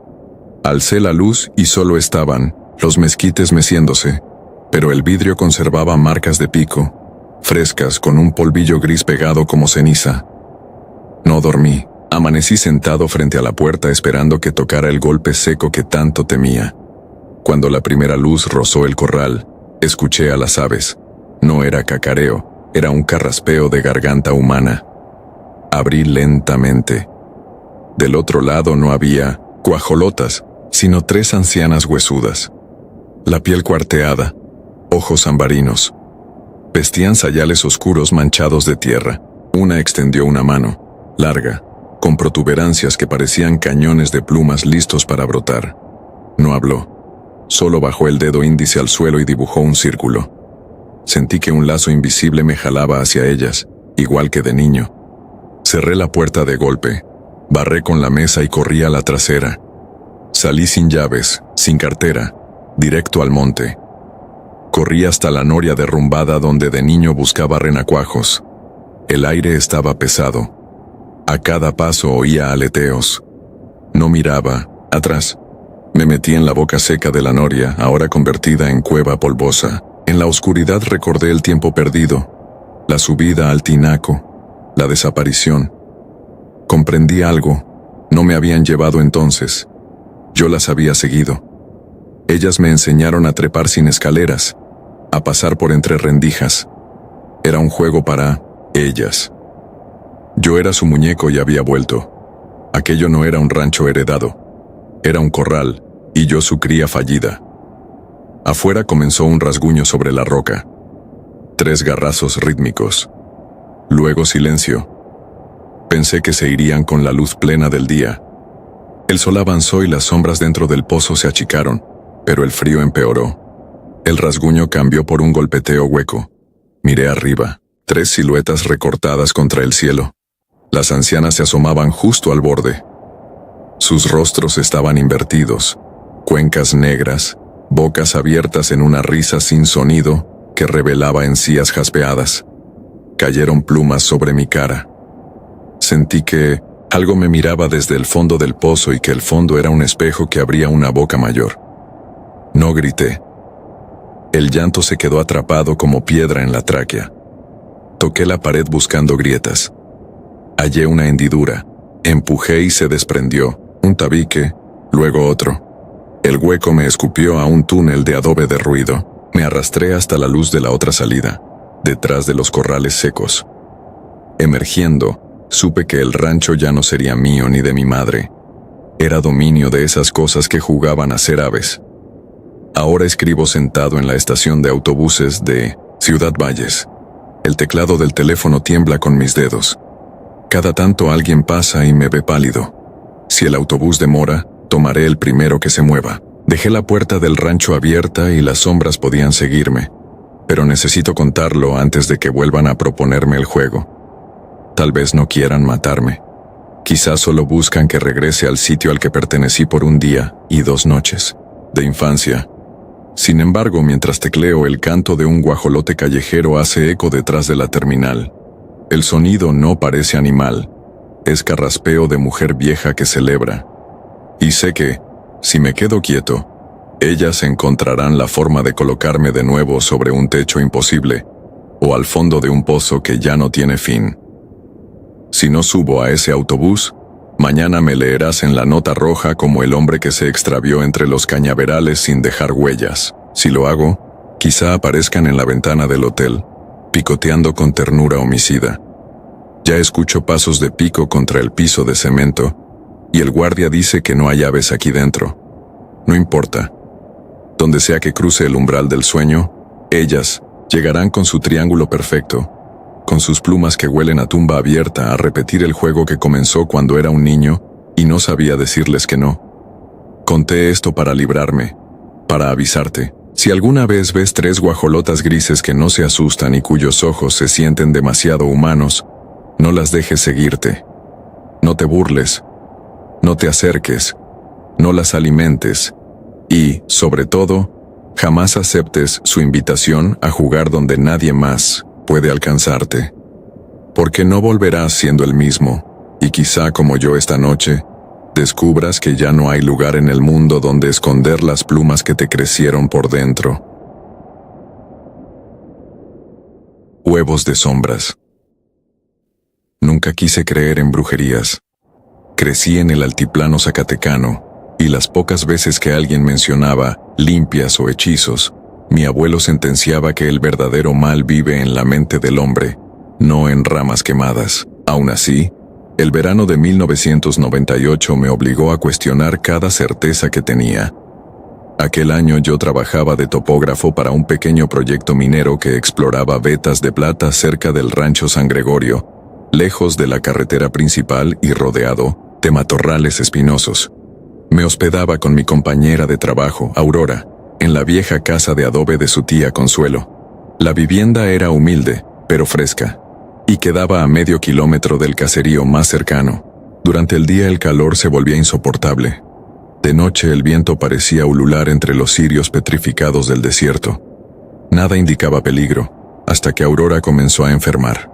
Alcé la luz y solo estaban los mezquites meciéndose, pero el vidrio conservaba marcas de pico, frescas con un polvillo gris pegado como ceniza. No dormí. Amanecí sentado frente a la puerta esperando que tocara el golpe seco que tanto temía. Cuando la primera luz rozó el corral, escuché a las aves. No era cacareo, era un carraspeo de garganta humana. Abrí lentamente. Del otro lado no había guajolotas, sino 3 ancianas huesudas. La piel cuarteada, ojos ambarinos. Vestían sayales oscuros manchados de tierra. Una extendió una mano, larga, con protuberancias que parecían cañones de plumas listos para brotar. No habló. Solo bajó el dedo índice al suelo y dibujó un círculo. Sentí que un lazo invisible me jalaba hacia ellas, igual que de niño. Cerré la puerta de golpe, barré con la mesa y corrí a la trasera. Salí sin llaves, sin cartera, directo al monte. Corrí hasta la noria derrumbada donde de niño buscaba renacuajos. El aire estaba pesado. A cada paso oía aleteos. No miraba, atrás. Me metí en la boca seca de la noria, ahora convertida en cueva polvosa. En la oscuridad recordé el tiempo perdido, la subida al tinaco, la desaparición. Comprendí algo. No me habían llevado entonces. Yo las había seguido. Ellas me enseñaron a trepar sin escaleras, a pasar por entre rendijas. Era un juego para ellas. Yo era su muñeco y había vuelto. Aquello no era un rancho heredado. Era un corral, y yo su cría fallida. Afuera comenzó un rasguño sobre la roca. 3 garrazos rítmicos. Luego silencio. Pensé que se irían con la luz plena del día. El sol avanzó y las sombras dentro del pozo se achicaron, pero el frío empeoró. El rasguño cambió por un golpeteo hueco. Miré arriba, 3 siluetas recortadas contra el cielo. Las ancianas se asomaban justo al borde. Sus rostros estaban invertidos, cuencas negras, bocas abiertas en una risa sin sonido que revelaba encías jaspeadas. Cayeron plumas sobre mi cara. Sentí que algo me miraba desde el fondo del pozo y que el fondo era un espejo que abría una boca mayor. No grité. El llanto se quedó atrapado como piedra en la tráquea. Toqué la pared buscando grietas. Hallé una hendidura, Empujé y se desprendió, un tabique, luego otro. El hueco me escupió a un túnel de adobe derruido. Me arrastré hasta la luz de la otra salida, detrás de los corrales secos. Emergiendo, supe que el rancho ya no sería mío ni de mi madre. Era dominio de esas cosas que jugaban a ser aves. Ahora escribo sentado en la estación de autobuses de Ciudad Valles. El teclado del teléfono tiembla con mis dedos. Cada tanto alguien pasa y me ve pálido. Si el autobús demora, tomaré el primero que se mueva. Dejé la puerta del rancho abierta y las sombras podían seguirme, pero necesito contarlo antes de que vuelvan a proponerme el juego. Tal vez no quieran matarme. Quizás solo buscan que regrese al sitio al que pertenecí por un día y 2 noches, de infancia. Sin embargo, mientras tecleo, el canto de un guajolote callejero hace eco detrás de la terminal. El sonido no parece animal, es carraspeo de mujer vieja que celebra. Y sé que, si me quedo quieto, ellas encontrarán la forma de colocarme de nuevo sobre un techo imposible, o al fondo de un pozo que ya no tiene fin. Si no subo a ese autobús, mañana me leerás en la nota roja como el hombre que se extravió entre los cañaverales sin dejar huellas. Si lo hago, quizá aparezcan en la ventana del hotel, picoteando con ternura homicida. Ya escucho pasos de pico contra el piso de cemento, y el guardia dice que no hay aves aquí dentro. No importa. Donde sea que cruce el umbral del sueño, ellas llegarán con su triángulo perfecto, con sus plumas que huelen a tumba abierta, a repetir el juego que comenzó cuando era un niño y no sabía decirles que no. Conté esto para librarme, para avisarte. Si alguna vez ves 3 guajolotas grises que no se asustan y cuyos ojos se sienten demasiado humanos, no las dejes seguirte. No te burles, no te acerques, no las alimentes y, sobre todo, jamás aceptes su invitación a jugar donde nadie más puede alcanzarte. Porque no volverás siendo el mismo, y quizá como yo esta noche, descubras que ya no hay lugar en el mundo donde esconder las plumas que te crecieron por dentro. Huevos de sombras. Nunca quise creer en brujerías. Crecí en el altiplano zacatecano, y las pocas veces que alguien mencionaba limpias o hechizos, mi abuelo sentenciaba que el verdadero mal vive en la mente del hombre, no en ramas quemadas. Aún así, el verano de 1998 me obligó a cuestionar cada certeza que tenía. Aquel año yo trabajaba de topógrafo para un pequeño proyecto minero que exploraba vetas de plata cerca del rancho San Gregorio, lejos de la carretera principal y rodeado de matorrales espinosos. Me hospedaba con mi compañera de trabajo, Aurora, en la vieja casa de adobe de su tía Consuelo. La vivienda era humilde, pero fresca, y quedaba a medio kilómetro del caserío más cercano. Durante el día el calor se volvía insoportable. De noche el viento parecía ulular entre los cirios petrificados del desierto. Nada indicaba peligro, hasta que Aurora comenzó a enfermar.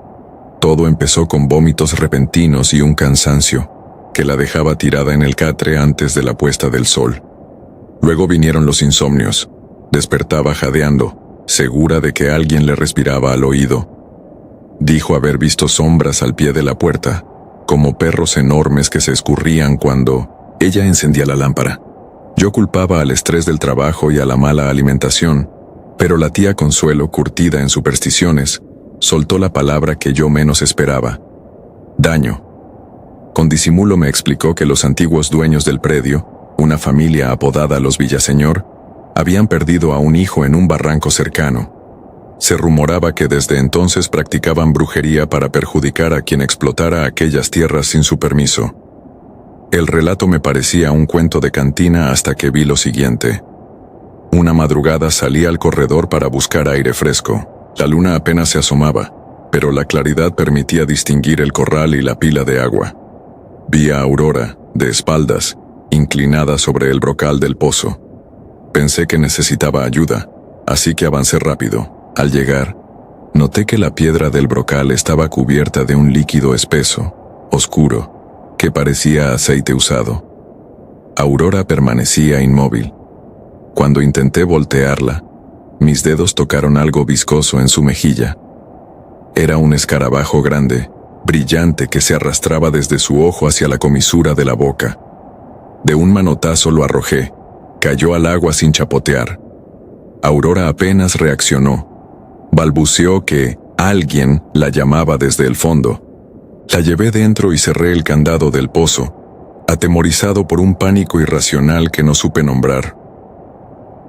Todo empezó con vómitos repentinos y un cansancio, que la dejaba tirada en el catre antes de la puesta del sol. Luego vinieron los insomnios. Despertaba jadeando, segura de que alguien le respiraba al oído. Dijo haber visto sombras al pie de la puerta, como perros enormes que se escurrían cuando ella encendía la lámpara. Yo culpaba al estrés del trabajo y a la mala alimentación, pero la tía Consuelo, curtida en supersticiones, soltó la palabra que yo menos esperaba: daño. Con disimulo me explicó que los antiguos dueños del predio, una familia apodada los Villaseñor, habían perdido a un hijo en un barranco cercano. Se rumoraba que desde entonces practicaban brujería para perjudicar a quien explotara aquellas tierras sin su permiso. El relato me parecía un cuento de cantina hasta que vi lo siguiente. Una madrugada salí al corredor para buscar aire fresco. La luna apenas se asomaba, pero la claridad permitía distinguir el corral y la pila de agua. Vi a Aurora, de espaldas, inclinada sobre el brocal del pozo. Pensé que necesitaba ayuda, así que avancé rápido. Al llegar, noté que la piedra del brocal estaba cubierta de un líquido espeso, oscuro, que parecía aceite usado. Aurora permanecía inmóvil. Cuando intenté voltearla, mis dedos tocaron algo viscoso en su mejilla. Era un escarabajo grande, brillante que se arrastraba desde su ojo hacia la comisura de la boca. De un manotazo lo arrojé. Cayó al agua sin chapotear. Aurora apenas reaccionó. Balbuceó que alguien la llamaba desde el fondo. La llevé dentro y cerré el candado del pozo, atemorizado por un pánico irracional que no supe nombrar.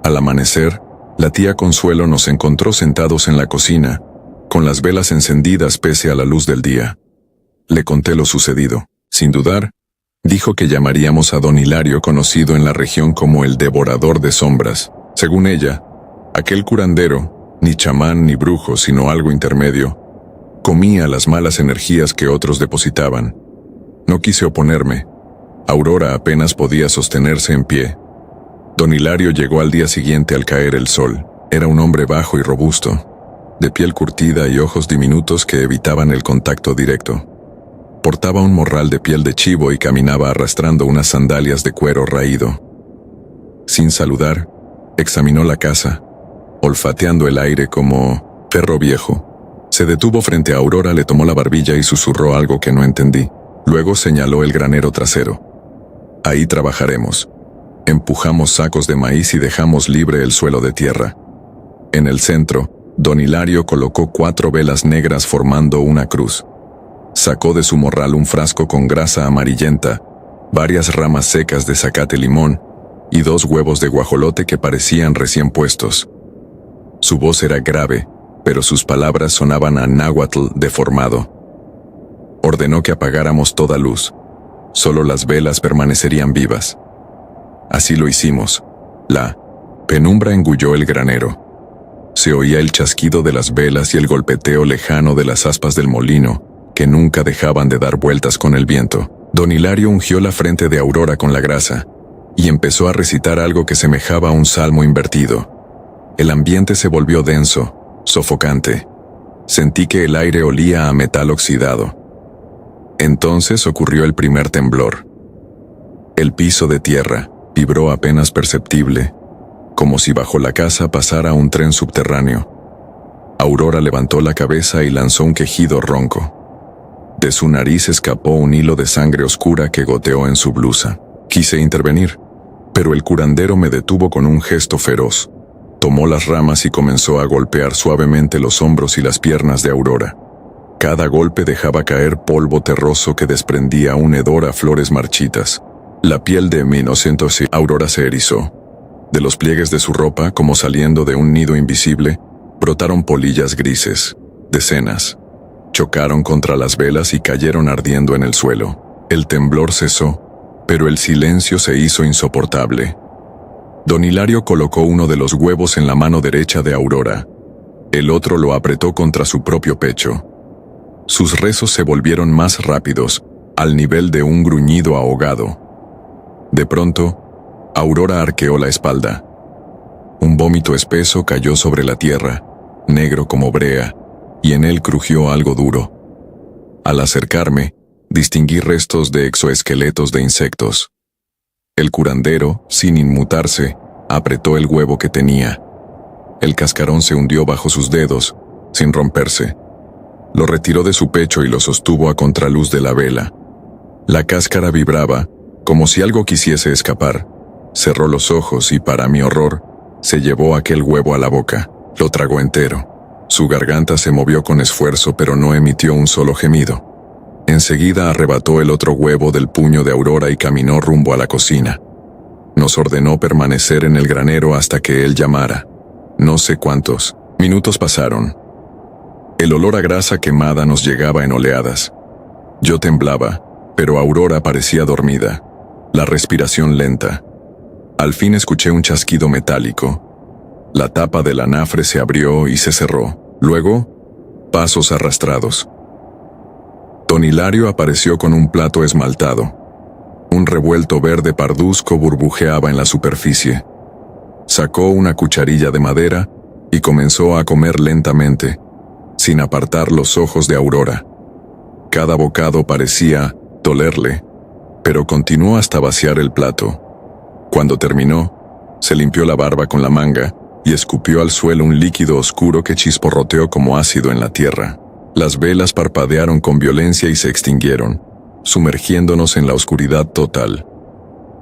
Al amanecer, la tía Consuelo nos encontró sentados en la cocina, con las velas encendidas pese a la luz del día. Le conté lo sucedido. Sin dudar, dijo que llamaríamos a don Hilario, conocido en la región como el devorador de sombras. Según ella, aquel curandero, ni chamán ni brujo, sino algo intermedio, comía las malas energías que otros depositaban. No quise oponerme. Aurora apenas podía sostenerse en pie. Don Hilario llegó al día siguiente al caer el sol. Era un hombre bajo y robusto, de piel curtida y ojos diminutos que evitaban el contacto directo. Portaba un morral de piel de chivo y caminaba arrastrando unas sandalias de cuero raído. Sin saludar, examinó la casa, olfateando el aire como perro viejo. Se detuvo frente a Aurora, le tomó la barbilla y susurró algo que no entendí. Luego señaló el granero trasero. Ahí trabajaremos. Empujamos sacos de maíz y dejamos libre el suelo de tierra. En el centro, don Hilario colocó 4 velas negras formando una cruz. Sacó de su morral un frasco con grasa amarillenta, varias ramas secas de zacate limón y 2 huevos de guajolote que parecían recién puestos. Su voz era grave, pero sus palabras sonaban a náhuatl deformado. Ordenó que apagáramos toda luz. Solo las velas permanecerían vivas. Así lo hicimos. La penumbra engulló el granero. Se oía el chasquido de las velas y el golpeteo lejano de las aspas del molino, que nunca dejaban de dar vueltas con el viento. Don Hilario ungió la frente de Aurora con la grasa y empezó a recitar algo que semejaba a un salmo invertido. El ambiente se volvió denso, sofocante. Sentí que el aire olía a metal oxidado. Entonces ocurrió el primer temblor. El piso de tierra vibró apenas perceptible, como si bajo la casa pasara un tren subterráneo. Aurora levantó la cabeza y lanzó un quejido ronco. De su nariz escapó un hilo de sangre oscura que goteó en su blusa. Quise intervenir, pero el curandero me detuvo con un gesto feroz. Tomó las ramas y comenzó a golpear suavemente los hombros y las piernas de Aurora. Cada golpe dejaba caer polvo terroso que desprendía un hedor a flores marchitas. La piel de mi inocente Aurora se erizó. De los pliegues de su ropa, como saliendo de un nido invisible, brotaron polillas grises, decenas. Chocaron contra las velas y cayeron ardiendo en el suelo. El temblor cesó, pero el silencio se hizo insoportable. Don Hilario colocó uno de los huevos en la mano derecha de Aurora. El otro lo apretó contra su propio pecho. Sus rezos se volvieron más rápidos, al nivel de un gruñido ahogado. De pronto, Aurora arqueó la espalda. Un vómito espeso cayó sobre la tierra, negro como brea, y en él crujió algo duro. Al acercarme, distinguí restos de exoesqueletos de insectos. El curandero, sin inmutarse, apretó el huevo que tenía. El cascarón se hundió bajo sus dedos, sin romperse. Lo retiró de su pecho y lo sostuvo a contraluz de la vela. La cáscara vibraba, como si algo quisiese escapar. Cerró los ojos y, para mi horror, se llevó aquel huevo a la boca. Lo tragó entero. Su garganta se movió con esfuerzo, pero no emitió un solo gemido. Enseguida arrebató el otro huevo del puño de Aurora y caminó rumbo a la cocina. Nos ordenó permanecer en el granero hasta que él llamara. No sé cuántos minutos pasaron. El olor a grasa quemada nos llegaba en oleadas. Yo temblaba, pero Aurora parecía dormida, la respiración lenta. Al fin escuché un chasquido metálico. La tapa del anafre se abrió y se cerró. Luego, pasos arrastrados. Don Hilario apareció con un plato esmaltado. Un revuelto verde parduzco burbujeaba en la superficie. Sacó una cucharilla de madera y comenzó a comer lentamente, sin apartar los ojos de Aurora. Cada bocado parecía dolerle, pero continuó hasta vaciar el plato. Cuando terminó, se limpió la barba con la manga y escupió al suelo un líquido oscuro que chisporroteó como ácido en la tierra. Las velas parpadearon con violencia y se extinguieron, sumergiéndonos en la oscuridad total.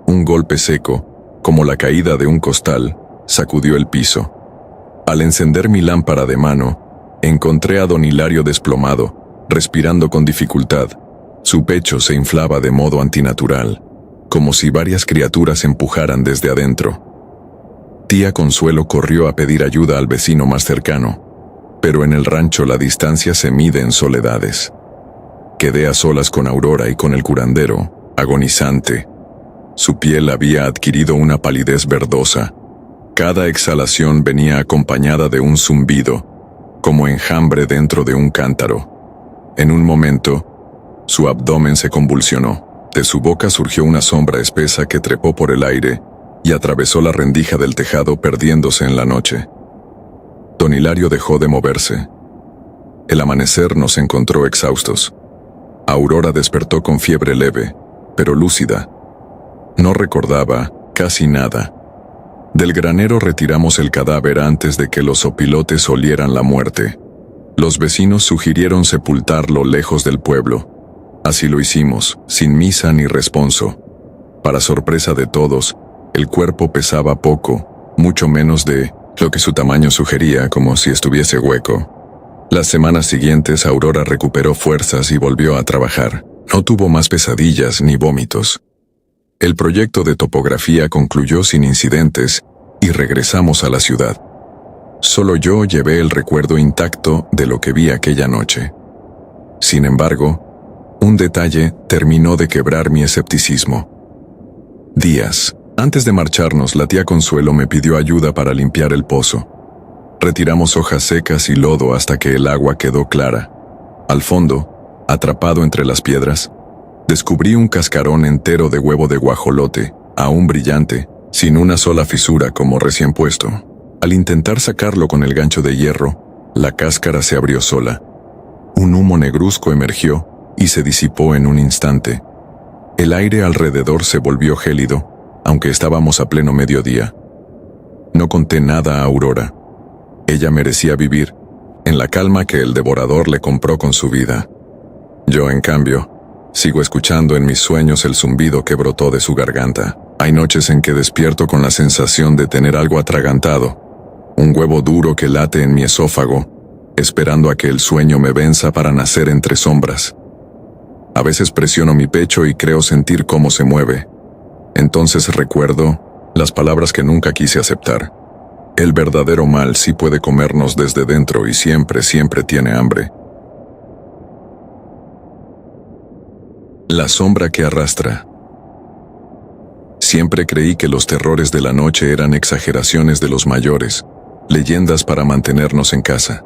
Un golpe seco, como la caída de un costal, sacudió el piso. Al encender mi lámpara de mano, encontré a don Hilario desplomado, respirando con dificultad. Su pecho se inflaba de modo antinatural, como si varias criaturas empujaran desde adentro. Tía Consuelo corrió a pedir ayuda al vecino más cercano, pero en el rancho la distancia se mide en soledades. Quedé a solas con Aurora y con el curandero, agonizante. Su piel había adquirido una palidez verdosa. Cada exhalación venía acompañada de un zumbido, como enjambre dentro de un cántaro. En un momento, su abdomen se convulsionó. De su boca surgió una sombra espesa que trepó por el aire y atravesó la rendija del tejado perdiéndose en la noche. Don Hilario dejó de moverse. El amanecer nos encontró exhaustos. Aurora despertó con fiebre leve, pero lúcida. No recordaba casi nada. Del granero retiramos el cadáver antes de que los opilotes olieran la muerte. Los vecinos sugirieron sepultarlo lejos del pueblo. Así lo hicimos, sin misa ni responso. Para sorpresa de todos, el cuerpo pesaba poco, mucho menos de lo que su tamaño sugería, como si estuviese hueco. Las semanas siguientes Aurora recuperó fuerzas y volvió a trabajar. No tuvo más pesadillas ni vómitos. El proyecto de topografía concluyó sin incidentes y regresamos a la ciudad. Solo yo llevé el recuerdo intacto de lo que vi aquella noche. Sin embargo, un detalle terminó de quebrar mi escepticismo. Días antes de marcharnos, la tía Consuelo me pidió ayuda para limpiar el pozo. Retiramos hojas secas y lodo hasta que el agua quedó clara. Al fondo, atrapado entre las piedras, descubrí un cascarón entero de huevo de guajolote, aún brillante, sin una sola fisura como recién puesto. Al intentar sacarlo con el gancho de hierro, la cáscara se abrió sola. Un humo negruzco emergió y se disipó en un instante. El aire alrededor se volvió gélido, aunque estábamos a pleno mediodía. No conté nada a Aurora. Ella merecía vivir, en la calma que el devorador le compró con su vida. Yo, en cambio, sigo escuchando en mis sueños el zumbido que brotó de su garganta. Hay noches en que despierto con la sensación de tener algo atragantado, un huevo duro que late en mi esófago, esperando a que el sueño me venza para nacer entre sombras. A veces presiono mi pecho y creo sentir cómo se mueve. Entonces recuerdo las palabras que nunca quise aceptar. El verdadero mal sí puede comernos desde dentro y siempre tiene hambre. La sombra que arrastra. Siempre creí que los terrores de la noche eran exageraciones de los mayores, leyendas para mantenernos en casa.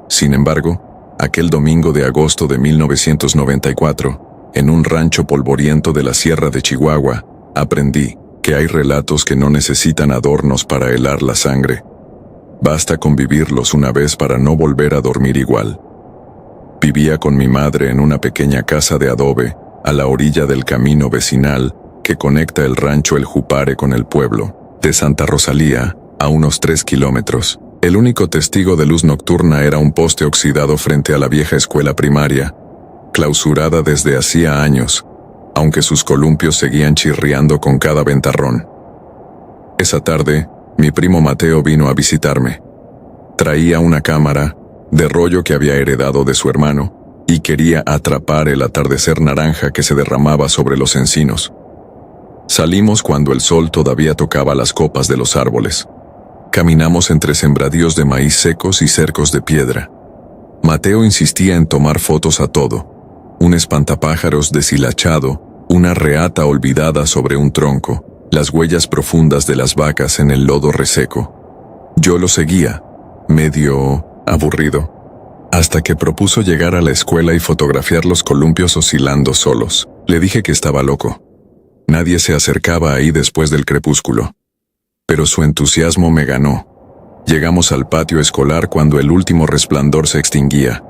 Sin embargo, aquel domingo de agosto de 1994, en un rancho polvoriento de la Sierra de Chihuahua, aprendí que hay relatos que no necesitan adornos para helar la sangre. Basta con vivirlos una vez para no volver a dormir igual. Vivía con mi madre en una pequeña casa de adobe, a la orilla del camino vecinal que conecta el rancho El Jupare con el pueblo de Santa Rosalía, a unos 3 kilómetros. El único testigo de luz nocturna era un poste oxidado frente a la vieja escuela primaria, clausurada desde hacía años, aunque sus columpios seguían chirriando con cada ventarrón. Esa tarde, mi primo Mateo vino a visitarme. Traía una cámara, de rollo que había heredado de su hermano, y quería atrapar el atardecer naranja que se derramaba sobre los encinos. Salimos cuando el sol todavía tocaba las copas de los árboles. Caminamos entre sembradíos de maíz secos y cercos de piedra. Mateo insistía en tomar fotos a todo. Un espantapájaros deshilachado, una reata olvidada sobre un tronco, las huellas profundas de las vacas en el lodo reseco. Yo lo seguía, medio aburrido, hasta que propuso llegar a la escuela y fotografiar los columpios oscilando solos. Le dije que estaba loco. Nadie se acercaba ahí después del crepúsculo. Pero su entusiasmo me ganó. Llegamos al patio escolar cuando el último resplandor se extinguía.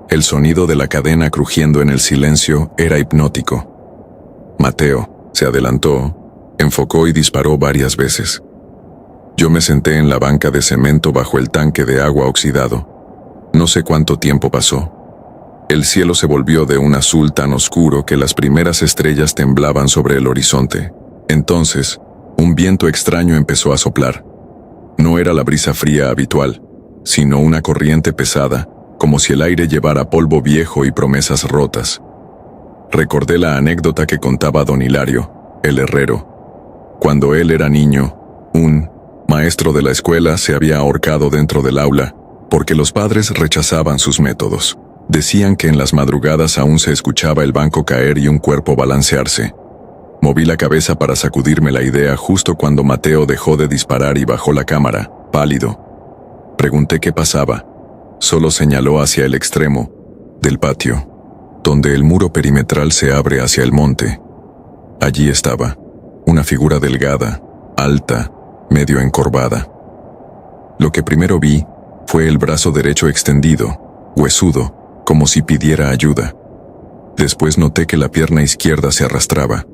El sonido de la cadena crujiendo en el silencio era hipnótico. Mateo se adelantó, enfocó y disparó varias veces. Yo me senté en la banca de cemento bajo el tanque de agua oxidado. No sé cuánto tiempo pasó. El cielo se volvió de un azul tan oscuro que las primeras estrellas temblaban sobre el horizonte. Entonces, un viento extraño empezó a soplar. No era la brisa fría habitual, sino una corriente pesada, como si el aire llevara polvo viejo y promesas rotas. Recordé la anécdota que contaba don Hilario, el herrero. Cuando él era niño, un maestro de la escuela se había ahorcado dentro del aula porque los padres rechazaban sus métodos. Decían que en las madrugadas aún se escuchaba el banco caer y un cuerpo balancearse. Moví la cabeza para sacudirme la idea justo cuando Mateo dejó de disparar y bajó la cámara, pálido. Pregunté qué pasaba. Solo señaló hacia el extremo del patio, donde el muro perimetral se abre hacia el monte. Allí estaba, una figura delgada, alta, medio encorvada. Lo que primero vi fue el brazo derecho extendido, huesudo, como si pidiera ayuda. Después noté que la pierna izquierda se arrastraba.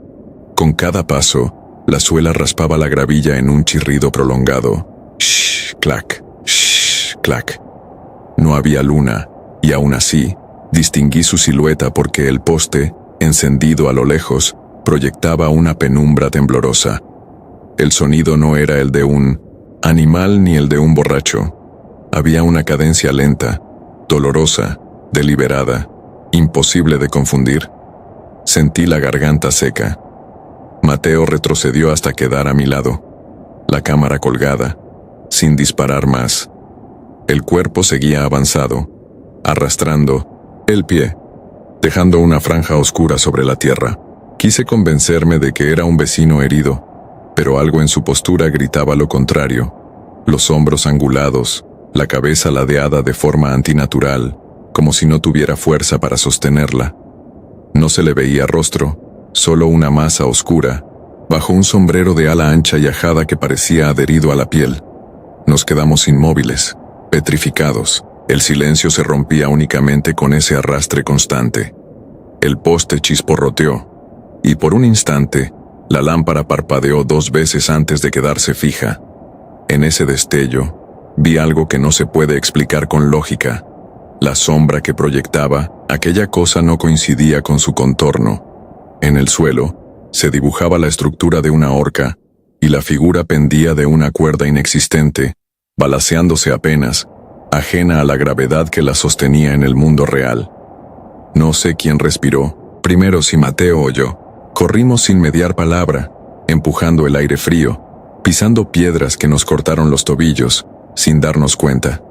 Con cada paso, la suela raspaba la gravilla en un chirrido prolongado. Shh, clac, shh, clac. No había luna, y aún así, distinguí su silueta porque el poste, encendido a lo lejos, proyectaba una penumbra temblorosa. El sonido no era el de un animal ni el de un borracho. Había una cadencia lenta, dolorosa, deliberada, imposible de confundir. Sentí la garganta seca. Mateo retrocedió hasta quedar a mi lado, la cámara colgada, sin disparar más. El cuerpo seguía avanzado, arrastrando el pie, dejando una franja oscura sobre la tierra. Quise convencerme de que era un vecino herido, pero algo en su postura gritaba lo contrario. Los hombros angulados, la cabeza ladeada de forma antinatural, como si no tuviera fuerza para sostenerla. No se le veía rostro, solo una masa oscura, bajo un sombrero de ala ancha y ajada que parecía adherido a la piel. Nos quedamos inmóviles, petrificados. El silencio se rompía únicamente con ese arrastre constante. El poste chisporroteó, y por un instante, la lámpara parpadeó 2 veces antes de quedarse fija. En ese destello, vi algo que no se puede explicar con lógica. La sombra que proyectaba, aquella cosa no coincidía con su contorno. En el suelo, se dibujaba la estructura de una horca, y la figura pendía de una cuerda inexistente, balaceándose apenas, ajena a la gravedad que la sostenía en el mundo real. No sé quién respiró, primero si Mateo o yo. Corrimos sin mediar palabra, empujando el aire frío, pisando piedras que nos cortaron los tobillos, sin darnos cuenta.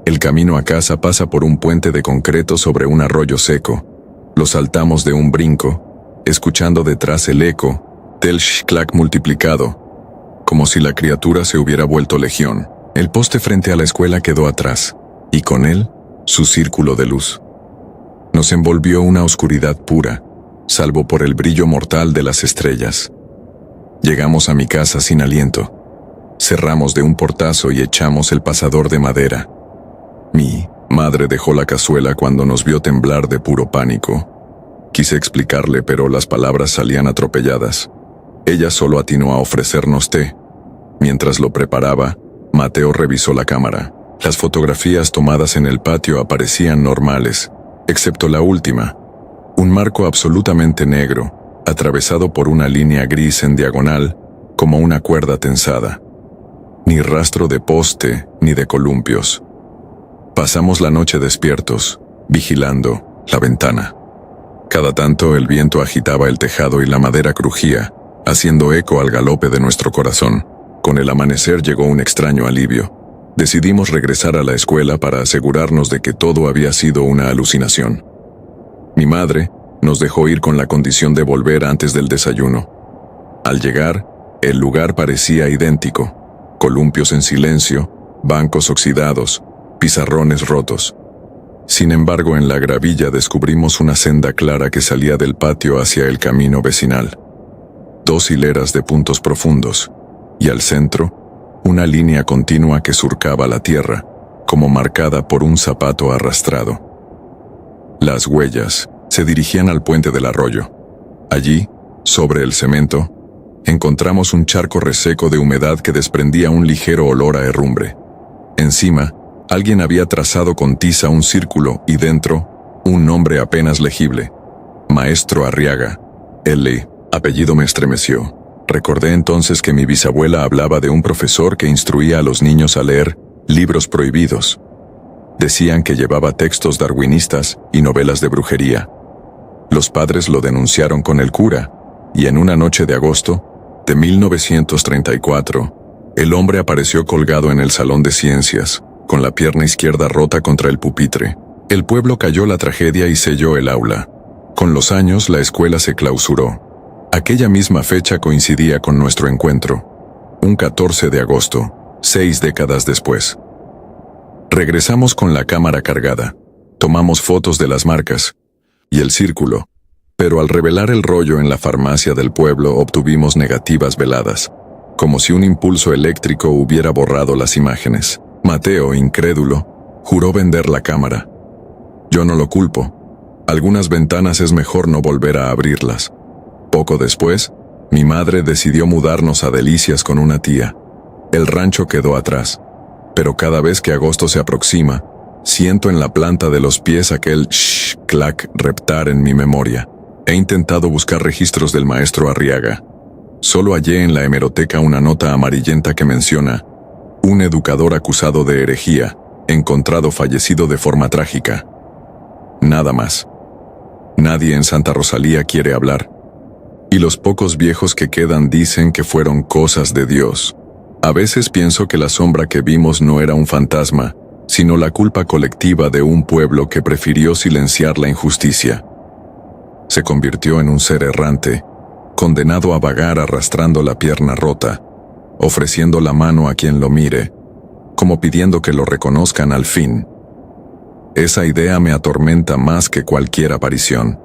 El camino a casa pasa por un puente de concreto sobre un arroyo seco. Lo saltamos de un brinco, escuchando detrás el eco del sh-clac multiplicado, como si la criatura se hubiera vuelto legión. El poste frente a la escuela quedó atrás, y con él, su círculo de luz. Nos envolvió una oscuridad pura, salvo por el brillo mortal de las estrellas. Llegamos a mi casa sin aliento. Cerramos de un portazo y echamos el pasador de madera. Mi madre dejó la cazuela cuando nos vio temblar de puro pánico. Quise explicarle, pero las palabras salían atropelladas. Ella solo atinó a ofrecernos té. Mientras lo preparaba, Mateo revisó la cámara. Las fotografías tomadas en el patio aparecían normales, excepto la última. Un marco absolutamente negro, atravesado por una línea gris en diagonal, como una cuerda tensada. Ni rastro de poste, ni de columpios. Pasamos la noche despiertos, vigilando la ventana. Cada tanto el viento agitaba el tejado y la madera crujía, haciendo eco al galope de nuestro corazón. Con el amanecer llegó un extraño alivio. Decidimos regresar a la escuela para asegurarnos de que todo había sido una alucinación. Mi madre nos dejó ir con la condición de volver antes del desayuno. Al llegar, el lugar parecía idéntico. Columpios en silencio, bancos oxidados, pizarrones rotos. Sin embargo, en la gravilla descubrimos una senda clara que salía del patio hacia el camino vecinal. 2 hileras de puntos profundos, y al centro, una línea continua que surcaba la tierra, como marcada por un zapato arrastrado. Las huellas se dirigían al puente del arroyo. Allí, sobre el cemento, encontramos un charco reseco de humedad que desprendía un ligero olor a herrumbre. Encima, Alguien había trazado con tiza un círculo y dentro, un nombre apenas legible. Maestro Arriaga. L. Apellido me estremeció. Recordé entonces que mi bisabuela hablaba de un profesor que instruía a los niños a leer libros prohibidos. Decían que llevaba textos darwinistas y novelas de brujería. Los padres lo denunciaron con el cura, y en una noche de agosto de 1934, el hombre apareció colgado en el salón de ciencias, con la pierna izquierda rota contra el pupitre. El pueblo cayó la tragedia y selló el aula. Con los años la escuela se clausuró. Aquella misma fecha coincidía con nuestro encuentro, un 14 de agosto, 6 décadas después. Regresamos con la cámara cargada, tomamos fotos de las marcas y el círculo, pero al revelar el rollo en la farmacia del pueblo obtuvimos negativas veladas, como si un impulso eléctrico hubiera borrado las imágenes. Mateo, incrédulo, juró vender la cámara. Yo no lo culpo. Algunas ventanas es mejor no volver a abrirlas. Poco después, mi madre decidió mudarnos a Delicias con una tía. El rancho quedó atrás, pero cada vez que agosto se aproxima, siento en la planta de los pies aquel clac reptar en mi memoria. He intentado buscar registros del maestro Arriaga. Solo hallé en la hemeroteca una nota amarillenta que menciona: un educador acusado de herejía, encontrado fallecido de forma trágica. Nada más. Nadie en Santa Rosalía quiere hablar. Y los pocos viejos que quedan dicen que fueron cosas de Dios. A veces pienso que la sombra que vimos no era un fantasma, sino la culpa colectiva de un pueblo que prefirió silenciar la injusticia. Se convirtió en un ser errante, condenado a vagar arrastrando la pierna rota, ofreciendo la mano a quien lo mire, como pidiendo que lo reconozcan al fin. Esa idea me atormenta más que cualquier aparición.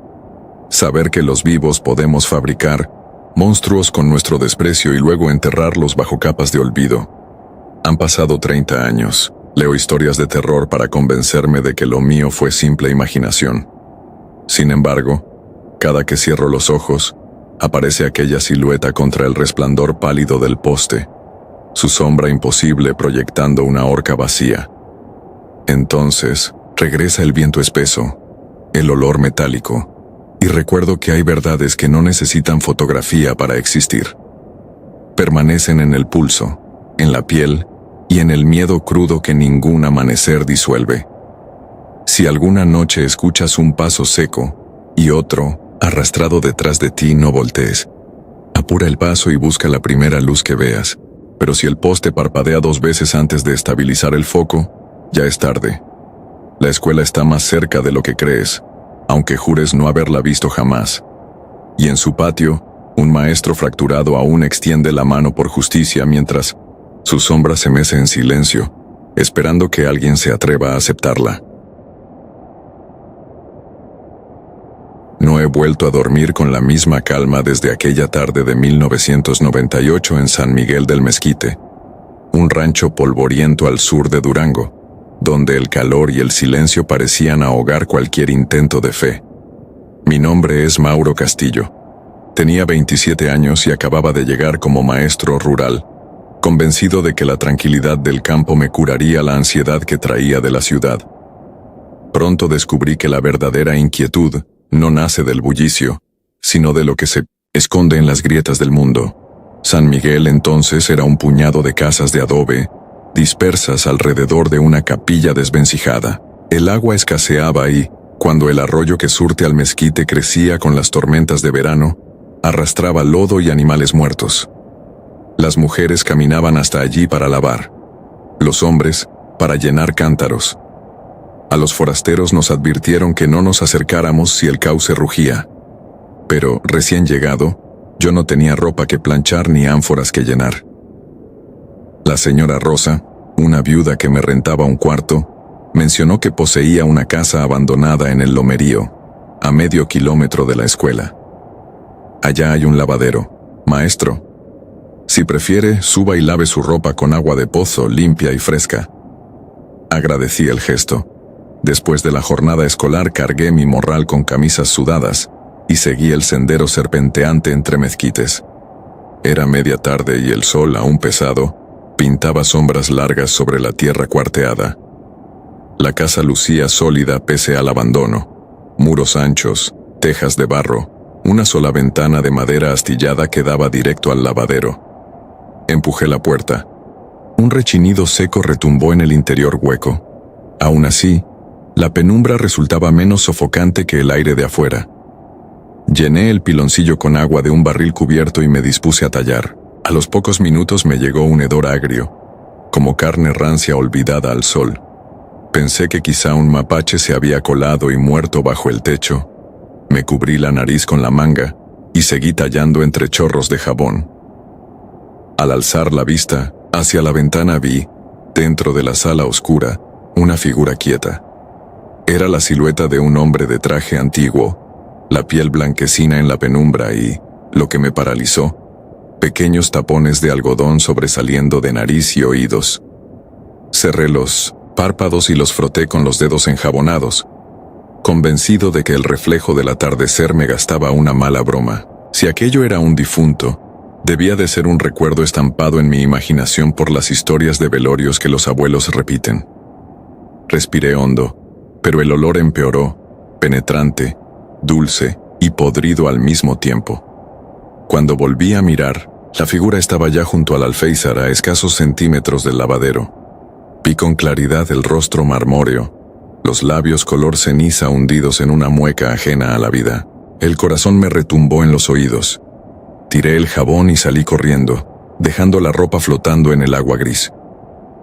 Saber que los vivos podemos fabricar monstruos con nuestro desprecio y luego enterrarlos bajo capas de olvido. Han pasado 30 años. Leo historias de terror para convencerme de que lo mío fue simple imaginación. Sin embargo, cada que cierro los ojos, aparece aquella silueta contra el resplandor pálido del poste, su sombra imposible proyectando una horca vacía. Entonces, regresa el viento espeso, el olor metálico, y recuerdo que hay verdades que no necesitan fotografía para existir. Permanecen en el pulso, en la piel y en el miedo crudo que ningún amanecer disuelve. Si alguna noche escuchas un paso seco y otro arrastrado detrás de ti, no voltees. Apura el paso y busca la primera luz que veas, pero si el poste parpadea 2 veces antes de estabilizar el foco, ya es tarde. La escuela está más cerca de lo que crees, aunque jures no haberla visto jamás. Y en su patio, un maestro fracturado aún extiende la mano por justicia mientras su sombra se mece en silencio, esperando que alguien se atreva a aceptarla. No he vuelto a dormir con la misma calma desde aquella tarde de 1998 en San Miguel del Mezquite, un rancho polvoriento al sur de Durango, donde el calor y el silencio parecían ahogar cualquier intento de fe. Mi nombre es Mauro Castillo. Tenía 27 años y acababa de llegar como maestro rural, convencido de que la tranquilidad del campo me curaría la ansiedad que traía de la ciudad. Pronto descubrí que la verdadera inquietud no nace del bullicio, sino de lo que se esconde en las grietas del mundo. San Miguel entonces era un puñado de casas de adobe, dispersas alrededor de una capilla desvencijada. El agua escaseaba y, cuando el arroyo que surte al mezquite crecía con las tormentas de verano, arrastraba lodo y animales muertos. Las mujeres caminaban hasta allí para lavar, los hombres para llenar cántaros. A los forasteros nos advirtieron que no nos acercáramos si el cauce rugía. Pero, recién llegado, yo no tenía ropa que planchar ni ánforas que llenar. La señora Rosa, una viuda que me rentaba un cuarto, mencionó que poseía una casa abandonada en el Lomerío, a medio kilómetro de la escuela. Allá hay un lavadero, maestro. Si prefiere, suba y lave su ropa con agua de pozo limpia y fresca. Agradecí el gesto. Después de la jornada escolar cargué mi morral con camisas sudadas y seguí el sendero serpenteante entre mezquites. Era media tarde y el sol, aún pesado, pintaba sombras largas sobre la tierra cuarteada. La casa lucía sólida pese al abandono. Muros anchos, tejas de barro, una sola ventana de madera astillada que daba directo al lavadero. Empujé la puerta. Un rechinido seco retumbó en el interior hueco. Aún así, la penumbra resultaba menos sofocante que el aire de afuera. Llené el piloncillo con agua de un barril cubierto y me dispuse a tallar. A los pocos minutos me llegó un hedor agrio, como carne rancia olvidada al sol. Pensé que quizá un mapache se había colado y muerto bajo el techo. Me cubrí la nariz con la manga y seguí tallando entre chorros de jabón. Al alzar la vista, hacia la ventana vi, dentro de la sala oscura, una figura quieta. Era la silueta de un hombre de traje antiguo, la piel blanquecina en la penumbra y, lo que me paralizó, pequeños tapones de algodón sobresaliendo de nariz y oídos. Cerré los párpados y los froté con los dedos enjabonados, convencido de que el reflejo del atardecer me gastaba una mala broma. Si aquello era un difunto, debía de ser un recuerdo estampado en mi imaginación por las historias de velorios que los abuelos repiten. Respiré hondo, pero el olor empeoró, penetrante, dulce y podrido al mismo tiempo. Cuando volví a mirar, la figura estaba ya junto al alféizar a escasos centímetros del lavadero. Vi con claridad el rostro marmóreo, los labios color ceniza hundidos en una mueca ajena a la vida. El corazón me retumbó en los oídos. Tiré el jabón y salí corriendo, dejando la ropa flotando en el agua gris.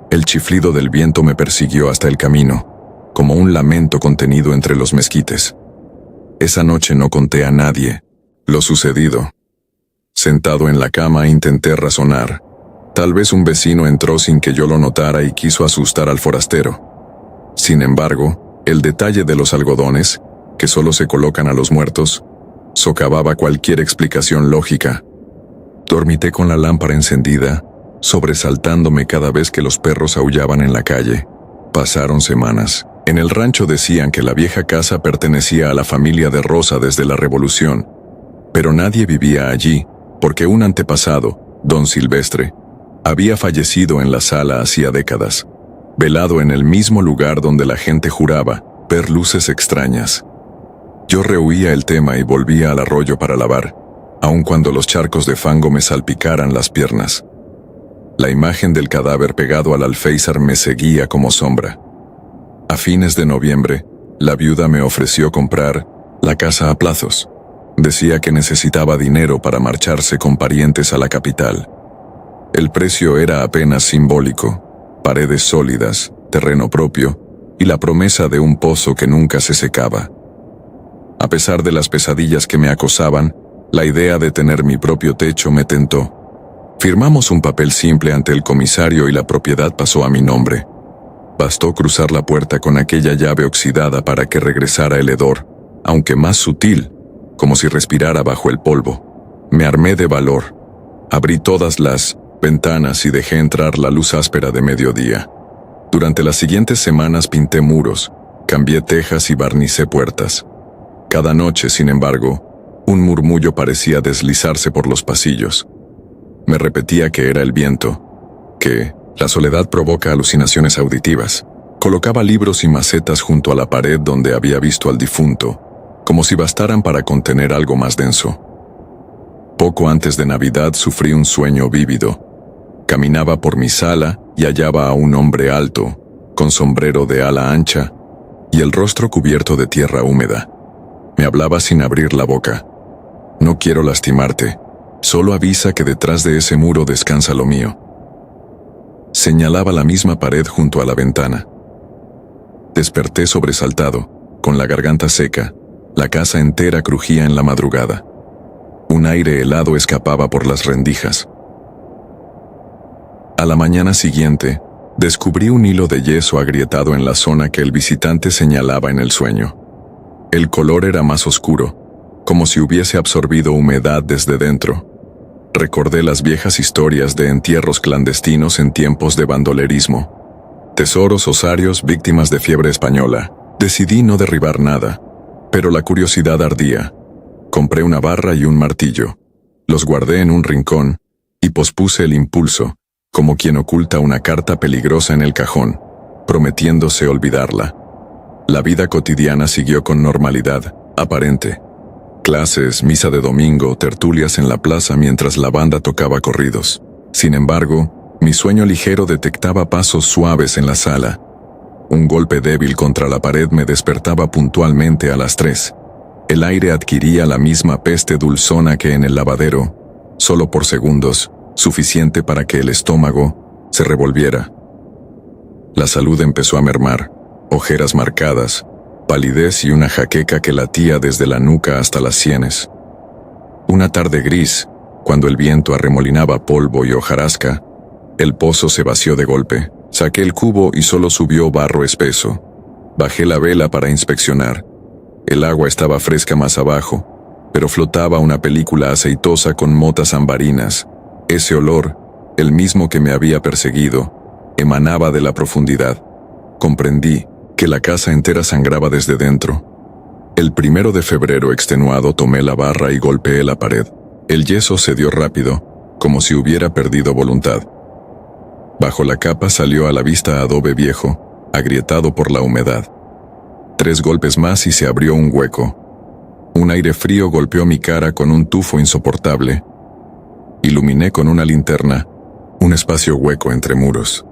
El chiflido del viento me persiguió hasta el camino, como un lamento contenido entre los mezquites. Esa noche no conté a nadie lo sucedido. Sentado en la cama intenté razonar. Tal vez un vecino entró sin que yo lo notara y quiso asustar al forastero. Sin embargo, el detalle de los algodones, que solo se colocan a los muertos, socavaba cualquier explicación lógica. Dormité con la lámpara encendida, sobresaltándome cada vez que los perros aullaban en la calle. Pasaron semanas. En el rancho decían que la vieja casa pertenecía a la familia de Rosa desde la Revolución, pero nadie vivía allí, porque un antepasado, don Silvestre, había fallecido en la sala hacía décadas, velado en el mismo lugar donde la gente juraba ver luces extrañas. Yo rehuía el tema y volvía al arroyo para lavar, aun cuando los charcos de fango me salpicaran las piernas. La imagen del cadáver pegado al alféizar me seguía como sombra. A fines de noviembre, la viuda me ofreció comprar la casa a plazos. Decía que necesitaba dinero para marcharse con parientes a la capital. El precio era apenas simbólico: paredes sólidas, terreno propio y la promesa de un pozo que nunca se secaba. A pesar de las pesadillas que me acosaban, la idea de tener mi propio techo me tentó. Firmamos un papel simple ante el comisario y la propiedad pasó a mi nombre. Bastó cruzar la puerta con aquella llave oxidada para que regresara el hedor, aunque más sutil, como si respirara bajo el polvo. Me armé de valor. Abrí todas las ventanas y dejé entrar la luz áspera de mediodía. Durante las siguientes semanas pinté muros, cambié tejas y barnicé puertas. Cada noche, sin embargo, un murmullo parecía deslizarse por los pasillos. Me repetía que era el viento, que la soledad provoca alucinaciones auditivas. Colocaba libros y macetas junto a la pared donde había visto al difunto, como si bastaran para contener algo más denso. Poco antes de Navidad sufrí un sueño vívido. Caminaba por mi sala y hallaba a un hombre alto, con sombrero de ala ancha y el rostro cubierto de tierra húmeda. Me hablaba sin abrir la boca. No quiero lastimarte, solo avisa que detrás de ese muro descansa lo mío. Señalaba la misma pared junto a la ventana. Desperté sobresaltado, con la garganta seca. La casa entera crujía en la madrugada. Un aire helado escapaba por las rendijas. A la mañana siguiente, descubrí un hilo de yeso agrietado en la zona que el visitante señalaba en el sueño. El color era más oscuro, como si hubiese absorbido humedad desde dentro. Recordé las viejas historias de entierros clandestinos en tiempos de bandolerismo. Tesoros osarios víctimas de fiebre española. Decidí no derribar nada, pero la curiosidad ardía. Compré una barra y un martillo. Los guardé en un rincón y pospuse el impulso, como quien oculta una carta peligrosa en el cajón. prometiéndose olvidarla. La vida cotidiana siguió con normalidad aparente. Clases, misa de domingo, tertulias en la plaza mientras la banda tocaba corridos. Sin embargo, mi sueño ligero detectaba pasos suaves en la sala. Un golpe débil contra la pared me despertaba puntualmente a las 3. El aire adquiría la misma peste dulzona que en el lavadero, solo por segundos, suficiente para que el estómago se revolviera. La salud empezó a mermar, ojeras marcadas, palidez y una jaqueca que latía desde la nuca hasta las sienes. Una tarde gris, cuando el viento arremolinaba polvo y hojarasca, el pozo se vació de golpe. Saqué el cubo y solo subió barro espeso. Bajé la vela para inspeccionar. El agua estaba fresca más abajo, pero flotaba una película aceitosa con motas ambarinas. Ese olor, el mismo que me había perseguido, emanaba de la profundidad. Comprendí que la casa entera sangraba desde dentro. El 1 de febrero, extenuado, tomé la barra y golpeé la pared. El yeso cedió rápido, como si hubiera perdido voluntad. Bajo la capa salió a la vista adobe viejo, agrietado por la humedad. 3 golpes más y se abrió un hueco. Un aire frío golpeó mi cara con un tufo insoportable. Iluminé con una linterna un espacio hueco entre muros,